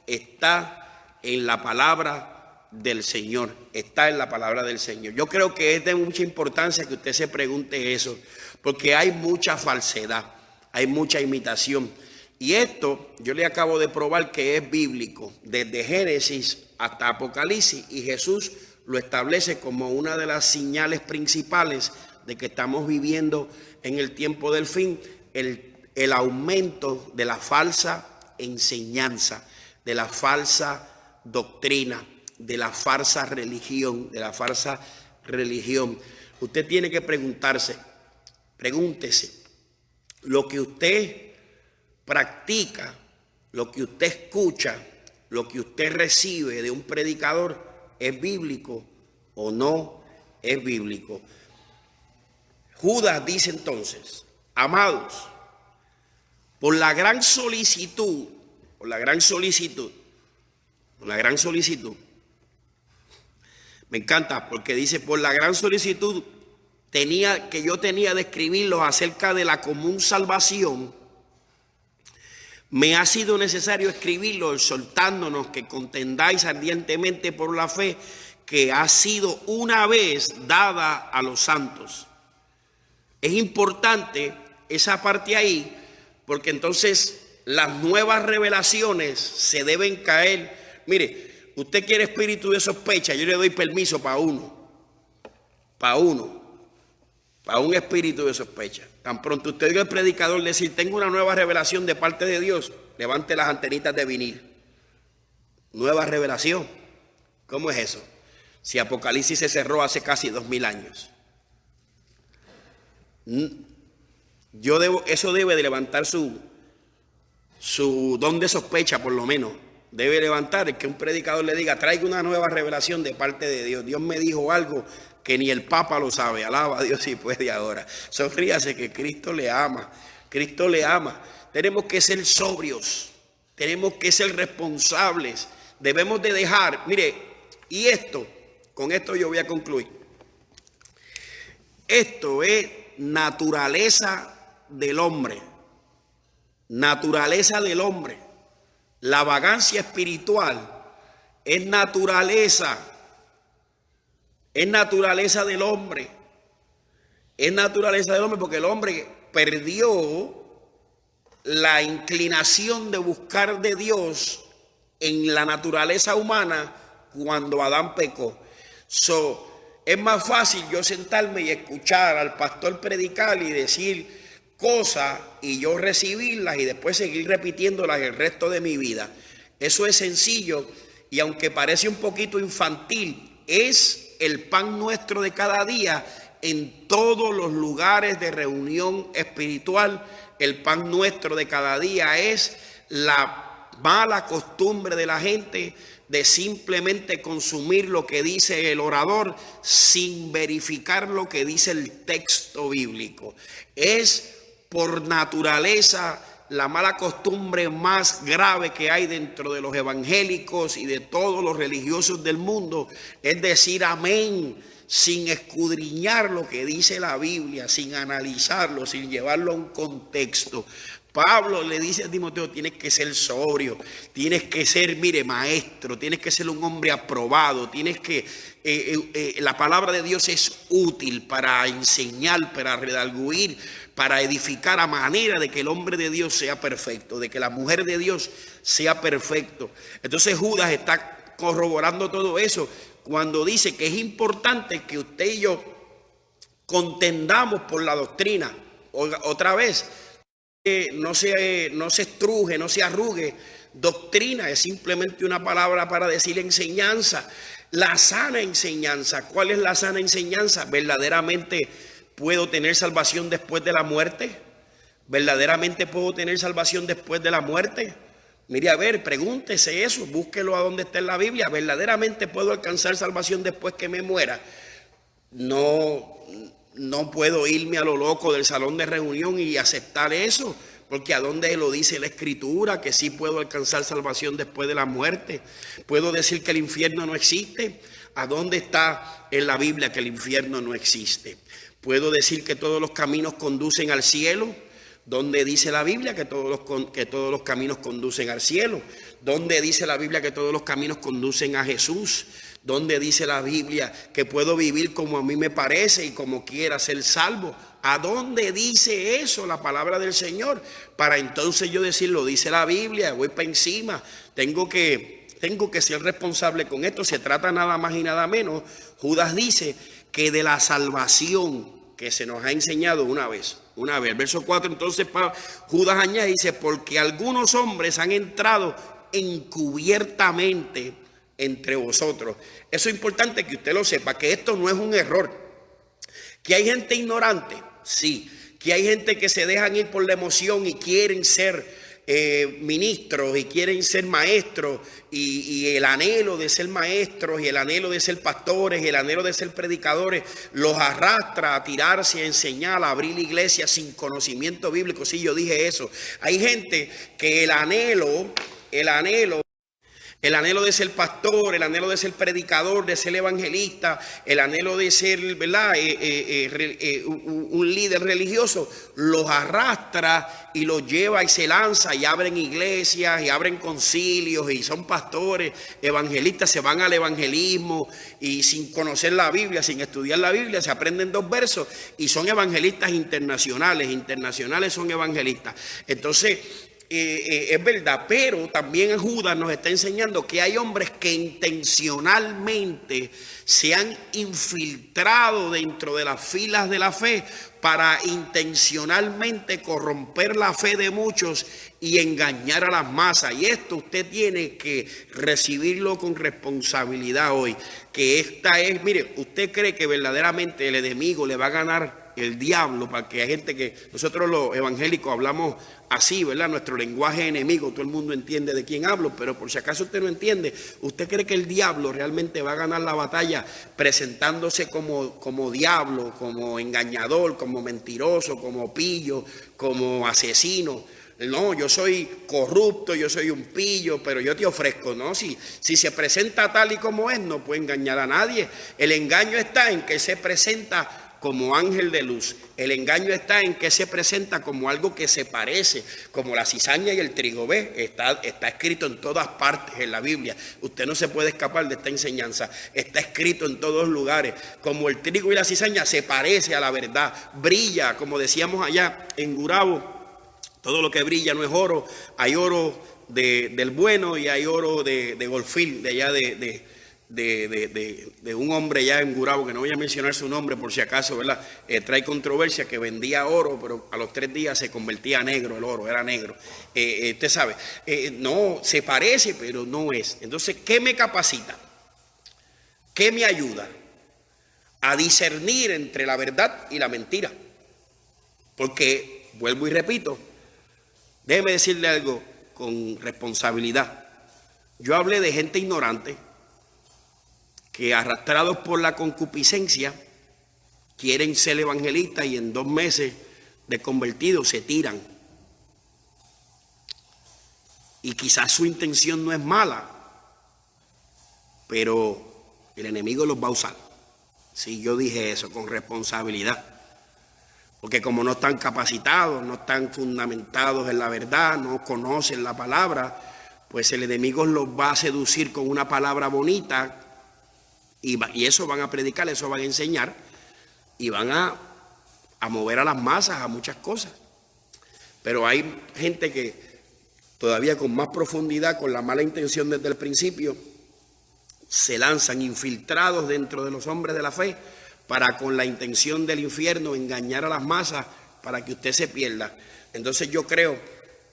está en la palabra del Señor. Está en la palabra del Señor. Yo creo que es de mucha importancia que usted se pregunte eso, porque hay mucha falsedad, hay mucha imitación. Y esto yo le acabo de probar que es bíblico, desde Génesis hasta Apocalipsis, y Jesús lo establece como una de las señales principales de que estamos viviendo en el tiempo del fin, el aumento de la falsa enseñanza, de la falsa doctrina, de la falsa religión, Usted tiene que pregúntese, lo que usted practica, lo que usted escucha, lo que usted recibe de un predicador, ¿es bíblico o no es bíblico? Judas dice entonces: amados, por la gran solicitud, me encanta porque dice, por la gran solicitud yo tenía de escribirlos acerca de la común salvación, me ha sido necesario escribirlo exhortándonos que contendáis ardientemente por la fe que ha sido una vez dada a los santos. Es importante esa parte ahí, porque entonces las nuevas revelaciones se deben caer. Mire, usted quiere espíritu de sospecha, yo le doy permiso para un espíritu de sospecha. Tan pronto usted oiga al predicador decir, tengo una nueva revelación de parte de Dios, levante las antenitas de vinil. Nueva revelación. ¿Cómo es eso? Si Apocalipsis se cerró hace casi 2000 años. Eso debe de levantar su don de sospecha, por lo menos. Debe levantar el que un predicador le diga, traiga una nueva revelación de parte de Dios. Dios me dijo algo que ni el Papa lo sabe. Alaba a Dios si puede ahora. Sonríase que Cristo le ama. Cristo le ama. Tenemos que ser sobrios. Tenemos que ser responsables. Debemos de dejar. Mire, y con esto yo voy a concluir. Esto es naturaleza del hombre. Naturaleza del hombre. La vagancia espiritual es naturaleza del hombre. Es naturaleza del hombre porque el hombre perdió la inclinación de buscar de Dios en la naturaleza humana cuando Adán pecó. Es más fácil yo sentarme y escuchar al pastor predicar y decir cosas y yo recibirlas y después seguir repitiéndolas el resto de mi vida. Eso es sencillo y aunque parece un poquito infantil, es el pan nuestro de cada día en todos los lugares de reunión espiritual. El pan nuestro de cada día es la mala costumbre de la gente de simplemente consumir lo que dice el orador sin verificar lo que dice el texto bíblico. Es por naturaleza la mala costumbre más grave que hay dentro de los evangélicos y de todos los religiosos del mundo, es decir amén sin escudriñar lo que dice la Biblia, sin analizarlo, sin llevarlo a un contexto. Pablo le dice a Timoteo: tienes que ser sobrio, tienes que ser, mire, maestro, tienes que ser un hombre aprobado, tienes que, la palabra de Dios es útil para enseñar, para redarguir, para edificar, a manera de que el hombre de Dios sea perfecto, de que la mujer de Dios sea perfecto. Entonces Judas está corroborando todo eso cuando dice que es importante que usted y yo contendamos por la doctrina. Otra vez, no se estruje, no se arrugue. Doctrina es simplemente una palabra para decir enseñanza. La sana enseñanza. ¿Cuál es la sana enseñanza? ¿Verdaderamente puedo tener salvación después de la muerte? ¿Verdaderamente puedo tener salvación después de la muerte? Mire, a ver, pregúntese eso, búsquelo a donde está en la Biblia. ¿Verdaderamente puedo alcanzar salvación después que me muera? No puedo irme a lo loco del salón de reunión y aceptar eso, porque ¿a dónde lo dice la Escritura? Que sí puedo alcanzar salvación después de la muerte. ¿Puedo decir que el infierno no existe? ¿A dónde está en la Biblia que el infierno no existe? ¿Puedo decir que todos los caminos conducen al cielo? ¿Dónde dice la Biblia que todos los caminos conducen al cielo? ¿Dónde dice la Biblia que todos los caminos conducen a Jesús? ¿Dónde dice la Biblia que puedo vivir como a mí me parece y como quiera ser salvo? ¿A dónde dice eso la palabra del Señor? Para entonces yo decir, lo dice la Biblia, voy para encima. Tengo que ser responsable con esto. Se trata nada más y nada menos. Judas dice que de la salvación que se nos ha enseñado una vez. Verso 4, entonces Judas añade y dice: porque algunos hombres han entrado encubiertamente entre vosotros. Eso es importante que usted lo sepa, que esto no es un error. Que hay gente ignorante, sí. Que hay gente que se dejan ir por la emoción y quieren ser ministros y quieren ser maestros, y el anhelo de ser maestros y el anhelo de ser pastores y el anhelo de ser predicadores los arrastra a tirarse, a enseñar, a abrir la iglesia sin conocimiento bíblico. Sí, yo dije eso. Hay gente que el anhelo de ser pastor, el anhelo de ser predicador, de ser evangelista, el anhelo de ser, ¿verdad?, un líder religioso, los arrastra y los lleva y se lanza y abren iglesias y abren concilios y son pastores, evangelistas, se van al evangelismo y sin conocer la Biblia, sin estudiar la Biblia, se aprenden 2 versos y son evangelistas internacionales son evangelistas. Entonces, es verdad, pero también Judas nos está enseñando que hay hombres que intencionalmente se han infiltrado dentro de las filas de la fe para intencionalmente corromper la fe de muchos y engañar a las masas. Y esto usted tiene que recibirlo con responsabilidad hoy. Que esta es, mire, usted cree que verdaderamente el enemigo le va a ganar el diablo, para que hay gente que nosotros los evangélicos hablamos así, ¿verdad? Nuestro lenguaje enemigo, todo el mundo entiende de quién hablo, pero por si acaso usted no entiende, ¿usted cree que el diablo realmente va a ganar la batalla presentándose como diablo, como engañador, como mentiroso, como pillo, como asesino? No, yo soy corrupto, yo soy un pillo, pero yo te ofrezco, ¿no? Si se presenta tal y como es, no puede engañar a nadie. El engaño está en que se presenta como ángel de luz. El engaño está en que se presenta como algo que se parece, como la cizaña y el trigo. ¿Ve? Está escrito en todas partes en la Biblia. Usted no se puede escapar de esta enseñanza. Está escrito en todos lugares. Como el trigo y la cizaña se parece a la verdad. Brilla, como decíamos allá en Gurabo. Todo lo que brilla no es oro. Hay oro del bueno y hay oro de Golfil, de allá de un hombre ya en Gurabo, que no voy a mencionar su nombre por si acaso, ¿verdad? Trae controversia, que vendía oro, pero a los 3 días se convertía negro el oro, era negro. Usted sabe, no, se parece, pero no es. Entonces, ¿qué me capacita? ¿Qué me ayuda a discernir entre la verdad y la mentira? Porque, vuelvo y repito, déjeme decirle algo con responsabilidad. Yo hablé de gente ignorante que, arrastrados por la concupiscencia, quieren ser evangelistas y en 2 meses de convertidos se tiran. Y quizás su intención no es mala, pero el enemigo los va a usar. Sí, yo dije eso con responsabilidad. Porque como no están capacitados, no están fundamentados en la verdad, no conocen la palabra, pues el enemigo los va a seducir con una palabra bonita y eso van a predicar, eso van a enseñar y van a mover a las masas a muchas cosas. Pero hay gente que todavía con más profundidad, con la mala intención desde el principio, se lanzan infiltrados dentro de los hombres de la fe para, con la intención del infierno, engañar a las masas para que usted se pierda. Entonces yo creo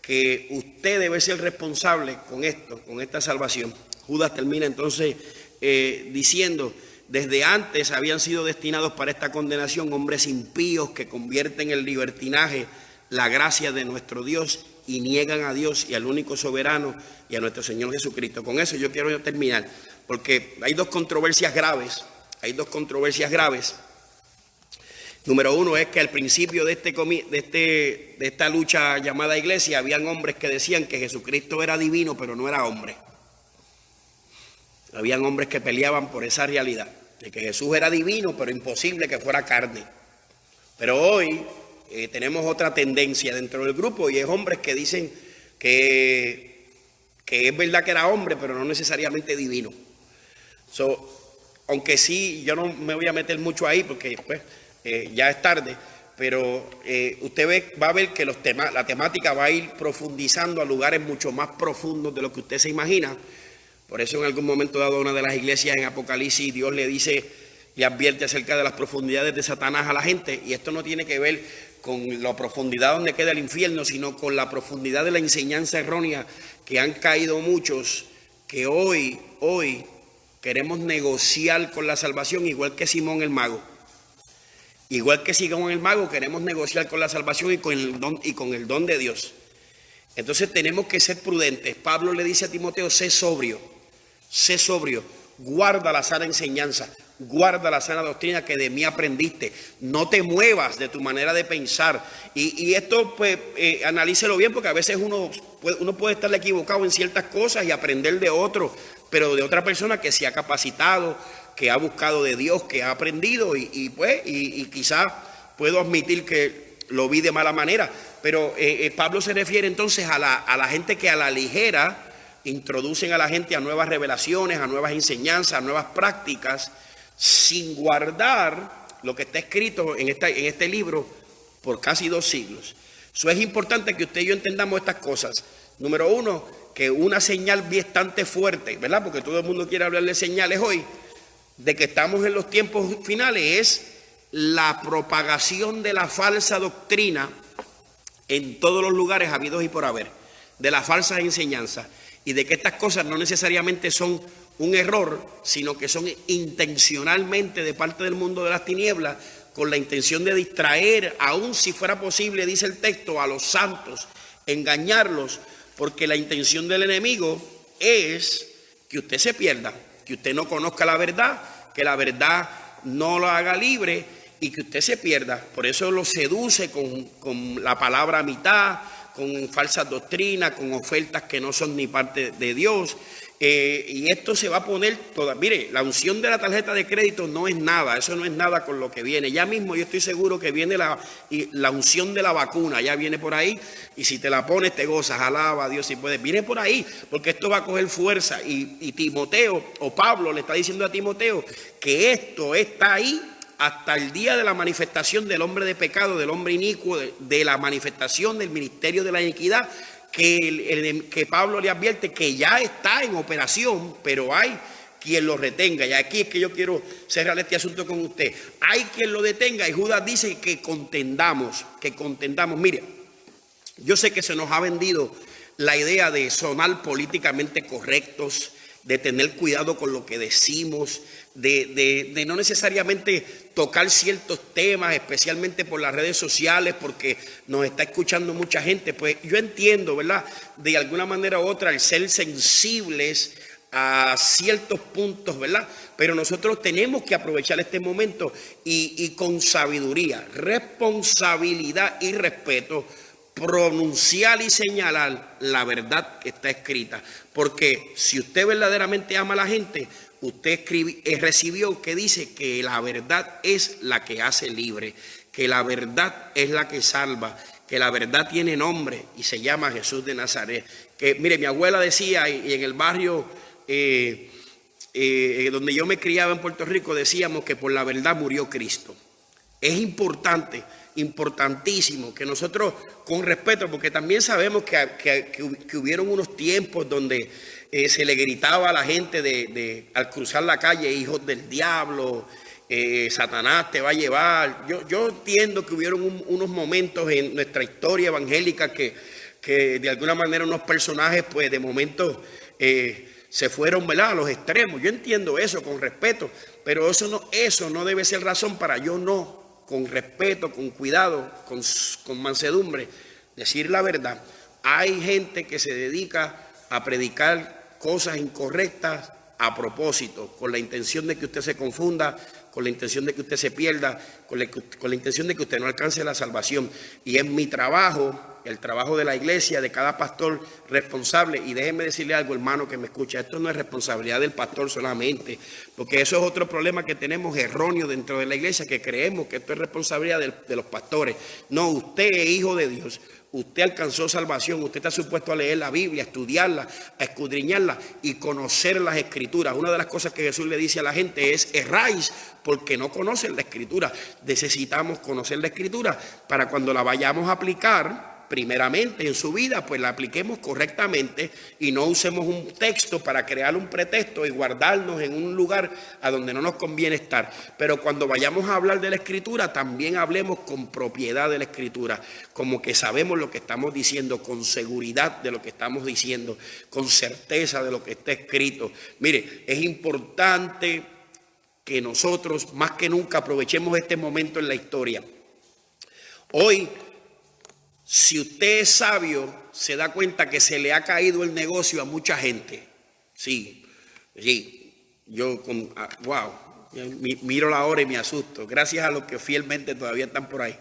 que usted debe ser responsable con esto, con esta salvación. Judas termina entonces diciendo: desde antes habían sido destinados para esta condenación hombres impíos que convierten en libertinaje la gracia de nuestro Dios y niegan a Dios y al único soberano y a nuestro Señor Jesucristo. Con eso yo quiero terminar, porque hay dos controversias graves. Número uno es que al principio de esta lucha llamada iglesia, habían hombres que decían que Jesucristo era divino, pero no era hombre. Habían hombres que peleaban por esa realidad, de que Jesús era divino, pero imposible que fuera carne. Pero hoy tenemos otra tendencia dentro del grupo, y es hombres que dicen que es verdad que era hombre, pero no necesariamente divino. Aunque sí, yo no me voy a meter mucho ahí porque pues, ya es tarde, pero usted va a ver que la temática va a ir profundizando a lugares mucho más profundos de lo que usted se imagina. Por eso en algún momento dado, una de las iglesias en Apocalipsis, Dios le advierte acerca de las profundidades de Satanás a la gente, y esto no tiene que ver con la profundidad donde queda el infierno, sino con la profundidad de la enseñanza errónea que han caído muchos, que hoy queremos negociar con la salvación, igual que Simón el mago. Igual que Simón el mago, queremos negociar con la salvación y con el don de Dios. Entonces tenemos que ser prudentes. Pablo le dice a Timoteo: sé sobrio, guarda la sana enseñanza, guarda la sana doctrina que de mí aprendiste. No te muevas de tu manera de pensar. Y esto, pues, analícelo bien, porque a veces uno puede estar equivocado en ciertas cosas y aprender de otro, pero de otra persona que se ha capacitado, que ha buscado de Dios, que ha aprendido, y quizás puedo admitir que lo vi de mala manera. Pero Pablo se refiere entonces a la gente que a la ligera introducen a la gente a nuevas revelaciones, a nuevas enseñanzas, a nuevas prácticas, sin guardar lo que está escrito en este libro por casi 2 siglos. Eso es importante que usted y yo entendamos estas cosas. Número uno, que una señal bastante fuerte, ¿verdad? Porque todo el mundo quiere hablar de señales hoy, de que estamos en los tiempos finales, es la propagación de la falsa doctrina en todos los lugares habidos y por haber, de las falsas enseñanzas, y de que estas cosas no necesariamente son un error, sino que son intencionalmente de parte del mundo de las tinieblas, con la intención de distraer, aun si fuera posible, dice el texto, a los santos, engañarlos, porque la intención del enemigo es que usted se pierda, que usted no conozca la verdad, que la verdad no lo haga libre y que usted se pierda. Por eso lo seduce con la palabra a mitad, con falsas doctrinas, con ofertas que no son ni parte de Dios. Y esto se va a poner toda. Mire, la unción de la tarjeta de crédito no es nada, eso no es nada con lo que viene. Ya mismo yo estoy seguro que viene la unción de la vacuna, ya viene por ahí, y si te la pones te gozas, alaba a Dios si puedes. Viene por ahí, porque esto va a coger fuerza. Y Timoteo, o Pablo le está diciendo a Timoteo que esto está ahí hasta el día de la manifestación del hombre de pecado, del hombre inicuo, de la manifestación del ministerio de la iniquidad, que Pablo le advierte que ya está en operación, pero hay quien lo retenga. Y aquí es que yo quiero cerrar este asunto con usted. Hay quien lo detenga, y Judas dice que contendamos. Mire, yo sé que se nos ha vendido la idea de sonar políticamente correctos, de tener cuidado con lo que decimos, de no necesariamente tocar ciertos temas, especialmente por las redes sociales, porque nos está escuchando mucha gente. Pues yo entiendo, ¿verdad? De alguna manera u otra, el ser sensibles a ciertos puntos, ¿verdad? Pero nosotros tenemos que aprovechar este momento y con sabiduría, responsabilidad y respeto, pronunciar y señalar la verdad que está escrita. Porque si usted verdaderamente ama a la gente, usted recibió que dice que la verdad es la que hace libre, que la verdad es la que salva, que la verdad tiene nombre y se llama Jesús de Nazaret. Que mire, mi abuela decía, y en el barrio donde yo me criaba en Puerto Rico, decíamos que por la verdad murió Cristo. Es importante, importantísimo que nosotros, con respeto, porque también sabemos que hubieron unos tiempos donde se le gritaba a la gente al cruzar la calle, hijos del diablo, Satanás te va a llevar. Yo entiendo que hubieron unos momentos en nuestra historia evangélica que de alguna manera unos personajes pues de momento se fueron, ¿verdad?, a los extremos. Yo entiendo eso con respeto, pero eso no debe ser razón para yo no, con respeto, con cuidado, con mansedumbre, decir la verdad. Hay gente que se dedica a predicar cosas incorrectas a propósito, con la intención de que usted se confunda, con la intención de que usted se pierda, con la intención de que usted no alcance la salvación. Y en mi trabajo, el trabajo de la iglesia, de cada pastor responsable, y déjeme decirle algo, hermano que me escucha, esto no es responsabilidad del pastor solamente, porque eso es otro problema que tenemos erróneo dentro de la iglesia, que creemos que esto es responsabilidad de los pastores. No, usted es hijo de Dios. Usted alcanzó salvación, usted está supuesto a leer la Biblia, a estudiarla, a escudriñarla y conocer las Escrituras. Una de las cosas que Jesús le dice a la gente es: erráis porque no conocen la Escritura. Necesitamos conocer la Escritura para cuando la vayamos a aplicar, primeramente en su vida, pues la apliquemos correctamente y no usemos un texto para crear un pretexto y guardarnos en un lugar a donde no nos conviene estar. Pero cuando vayamos a hablar de la Escritura, también hablemos con propiedad de la Escritura, como que sabemos lo que estamos diciendo, con seguridad de lo que estamos diciendo, con certeza de lo que está escrito. Mire, es importante que nosotros más que nunca aprovechemos este momento en la historia. Hoy, si usted es sabio, se da cuenta que se le ha caído el negocio a mucha gente. Sí, yo miro la hora y me asusto, gracias a los que fielmente todavía están por ahí.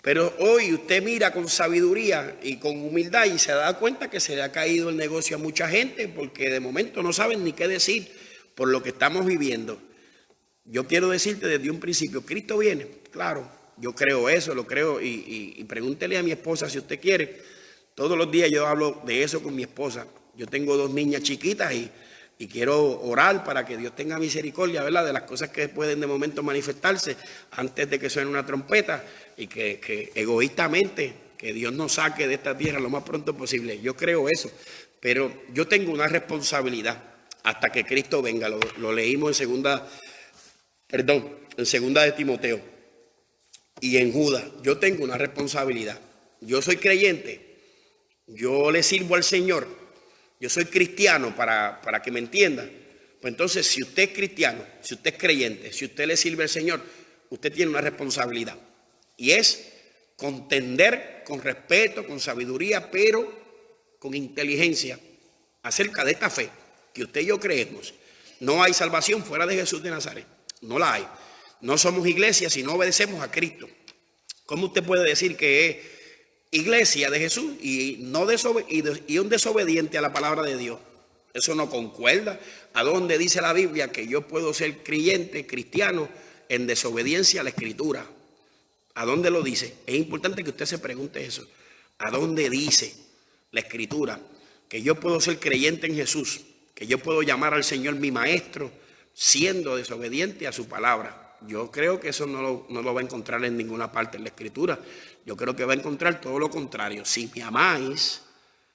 Pero hoy usted mira con sabiduría y con humildad y se da cuenta que se le ha caído el negocio a mucha gente, porque de momento no saben ni qué decir por lo que estamos viviendo. Yo quiero decirte desde un principio, Cristo viene, claro. Yo creo eso, lo creo, y pregúntele a mi esposa si usted quiere. Todos los días yo hablo de eso con mi esposa. Yo tengo 2 niñas chiquitas y quiero orar para que Dios tenga misericordia, ¿verdad?, de las cosas que pueden de momento manifestarse antes de que suene una trompeta, y que egoístamente que Dios nos saque de esta tierra lo más pronto posible. Yo creo eso, pero yo tengo una responsabilidad hasta que Cristo venga. Lo leímos en segunda de Timoteo. Y en Judas, yo tengo una responsabilidad. Yo soy creyente, yo le sirvo al Señor, yo soy cristiano, para que me entienda. Pues entonces, si usted es cristiano, si usted es creyente, si usted le sirve al Señor, usted tiene una responsabilidad. Y es contender con respeto, con sabiduría, pero con inteligencia acerca de esta fe que usted y yo creemos. No hay salvación fuera de Jesús de Nazaret, no la hay. No somos iglesia si no obedecemos a Cristo. ¿Cómo usted puede decir que es iglesia de Jesús y un desobediente a la palabra de Dios? Eso no concuerda. ¿A dónde dice la Biblia que yo puedo ser creyente, cristiano, en desobediencia a la Escritura? ¿A dónde lo dice? Es importante que usted se pregunte eso. ¿A dónde dice la Escritura que yo puedo ser creyente en Jesús, que yo puedo llamar al Señor mi maestro, siendo desobediente a su palabra? Yo creo que eso no lo va a encontrar en ninguna parte en la Escritura. Yo creo que va a encontrar todo lo contrario. Si me amáis,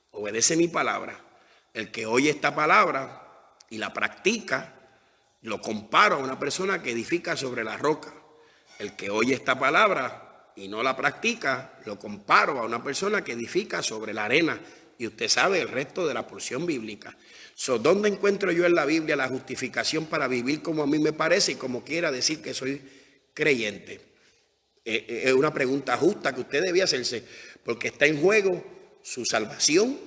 obedece mi palabra. El que oye esta palabra y la practica, lo comparo a una persona que edifica sobre la roca. El que oye esta palabra y no la practica, lo comparo a una persona que edifica sobre la arena. Y usted sabe el resto de la porción bíblica. ¿Dónde encuentro yo en la Biblia la justificación para vivir como a mí me parece y como quiera decir que soy creyente? Es una pregunta justa que usted debía hacerse, porque está en juego su salvación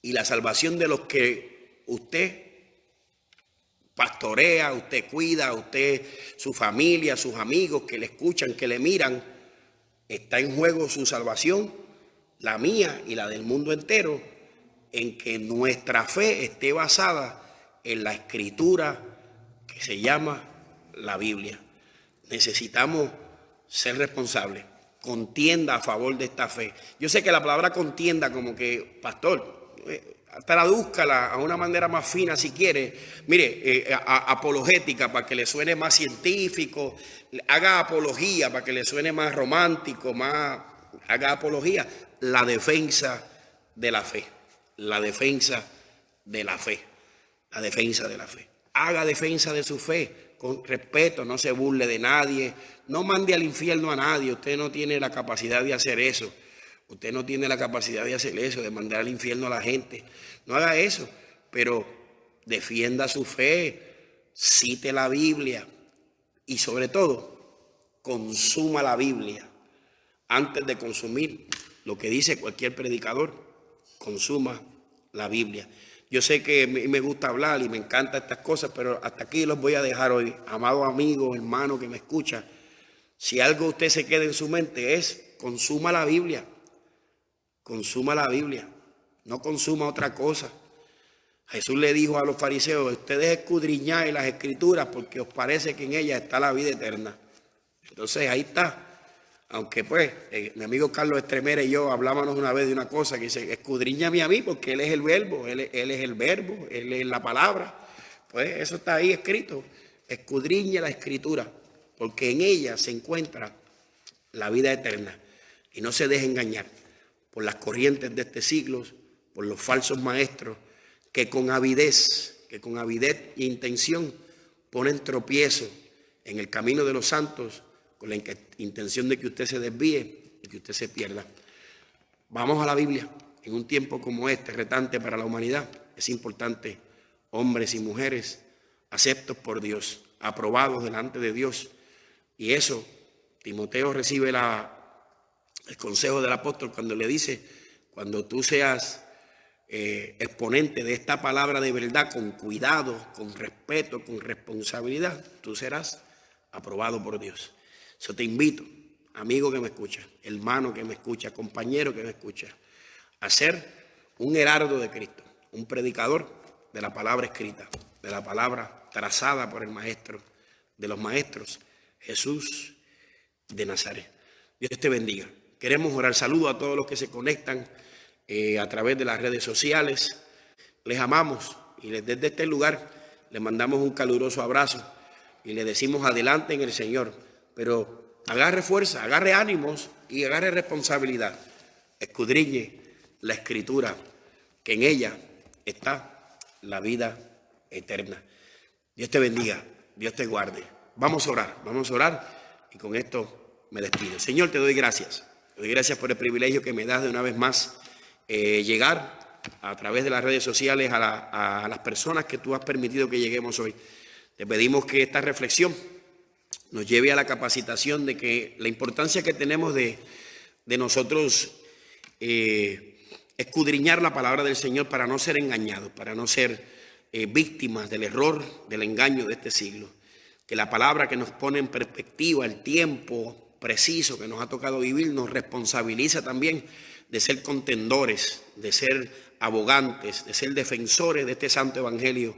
y la salvación de los que usted pastorea, usted cuida, usted, su familia, sus amigos que le escuchan, que le miran. Está en juego su salvación, la mía y la del mundo entero, en que nuestra fe esté basada en la escritura que se llama la Biblia. Necesitamos ser responsables. Contienda a favor de esta fe. Yo sé que la palabra contienda, como que, pastor, tradúzcala a una manera más fina si quiere. Mire, apologética para que le suene más científico. Haga apología para que le suene más romántico, haga apología. La defensa de la fe. La defensa de la fe. La defensa de la fe. Haga defensa de su fe con respeto, no se burle de nadie, no mande al infierno a nadie. Usted no tiene la capacidad de hacer eso. Usted no tiene la capacidad de hacer eso, de mandar al infierno a la gente. No haga eso, pero defienda su fe, cite la Biblia y sobre todo, consuma la Biblia. Antes de consumir lo que dice cualquier predicador, consuma la Biblia. Yo sé que me gusta hablar y me encantan estas cosas, pero hasta aquí los voy a dejar hoy. Amado amigo, hermano que me escucha, si algo usted se queda en su mente es consuma la Biblia. Consuma la Biblia, no consuma otra cosa. Jesús le dijo a los fariseos: ustedes escudriñáis las escrituras porque os parece que en ellas está la vida eterna. Entonces ahí está. Aunque pues mi amigo Carlos Estremera y yo hablábamos una vez de una cosa que dice: escudriñame a mí porque Él es el verbo, Él es el verbo, Él es la palabra. Pues eso está ahí escrito. Escudriña la escritura porque en ella se encuentra la vida eterna. Y no se deje engañar por las corrientes de este siglo, por los falsos maestros que con avidez e intención ponen tropiezo en el camino de los santos con la intención de que usted se desvíe y que usted se pierda. Vamos a la Biblia. En un tiempo como este, retante para la humanidad, es importante, hombres y mujeres aceptos por Dios, aprobados delante de Dios. Y eso, Timoteo recibe el consejo del apóstol cuando le dice: cuando tú seas exponente de esta palabra de verdad, con cuidado, con respeto, con responsabilidad, tú serás aprobado por Dios. Yo te invito, amigo que me escucha, hermano que me escucha, compañero que me escucha, a ser un heraldo de Cristo, un predicador de la palabra escrita, de la palabra trazada por el maestro de los maestros, Jesús de Nazaret. Dios te bendiga. Queremos orar. Saludo a todos los que se conectan a través de las redes sociales. Les amamos y desde este lugar les mandamos un caluroso abrazo y le decimos adelante en el Señor. Pero agarre fuerza, agarre ánimos y agarre responsabilidad. Escudriñe la escritura, que en ella está la vida eterna. Dios te bendiga, Dios te guarde. Vamos a orar y con esto me despido. Señor, te doy gracias. Te doy gracias por el privilegio que me das de una vez más llegar a través de las redes sociales a las personas que tú has permitido que lleguemos hoy. Te pedimos que esta reflexión nos lleve a la capacitación de que la importancia que tenemos de nosotros escudriñar la palabra del Señor para no ser engañados, para no ser víctimas del error, del engaño de este siglo. Que la palabra que nos pone en perspectiva el tiempo preciso que nos ha tocado vivir nos responsabiliza también de ser contendores, de ser abogantes, de ser defensores de este santo evangelio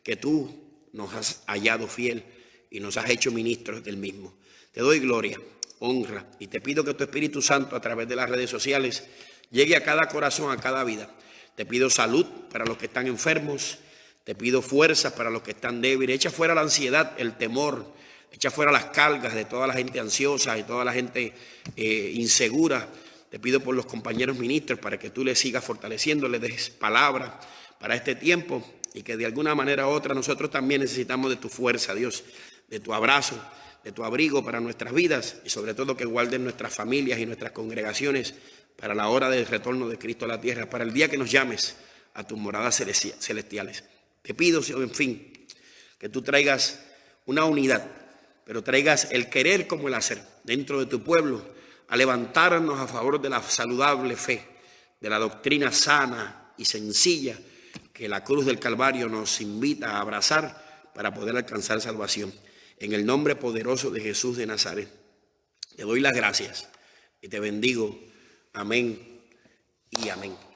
que tú nos has hallado fiel y nos has hecho ministros del mismo. Te doy gloria, honra y te pido que tu Espíritu Santo a través de las redes sociales llegue a cada corazón, a cada vida. Te pido salud para los que están enfermos, te pido fuerzas para los que están débiles. Echa fuera la ansiedad, el temor, echa fuera las cargas de toda la gente ansiosa y toda la gente insegura. Te pido por los compañeros ministros para que tú les sigas fortaleciendo, les des palabra para este tiempo y que de alguna manera u otra nosotros también necesitamos de tu fuerza, Dios, de tu abrazo, de tu abrigo para nuestras vidas y sobre todo que guarden nuestras familias y nuestras congregaciones para la hora del retorno de Cristo a la tierra, para el día que nos llames a tus moradas celestiales. Te pido, Señor, en fin, que tú traigas una unidad, pero traigas el querer como el hacer dentro de tu pueblo, a levantarnos a favor de la saludable fe, de la doctrina sana y sencilla que la cruz del Calvario nos invita a abrazar para poder alcanzar salvación. En el nombre poderoso de Jesús de Nazaret, te doy las gracias y te bendigo. Amén y amén.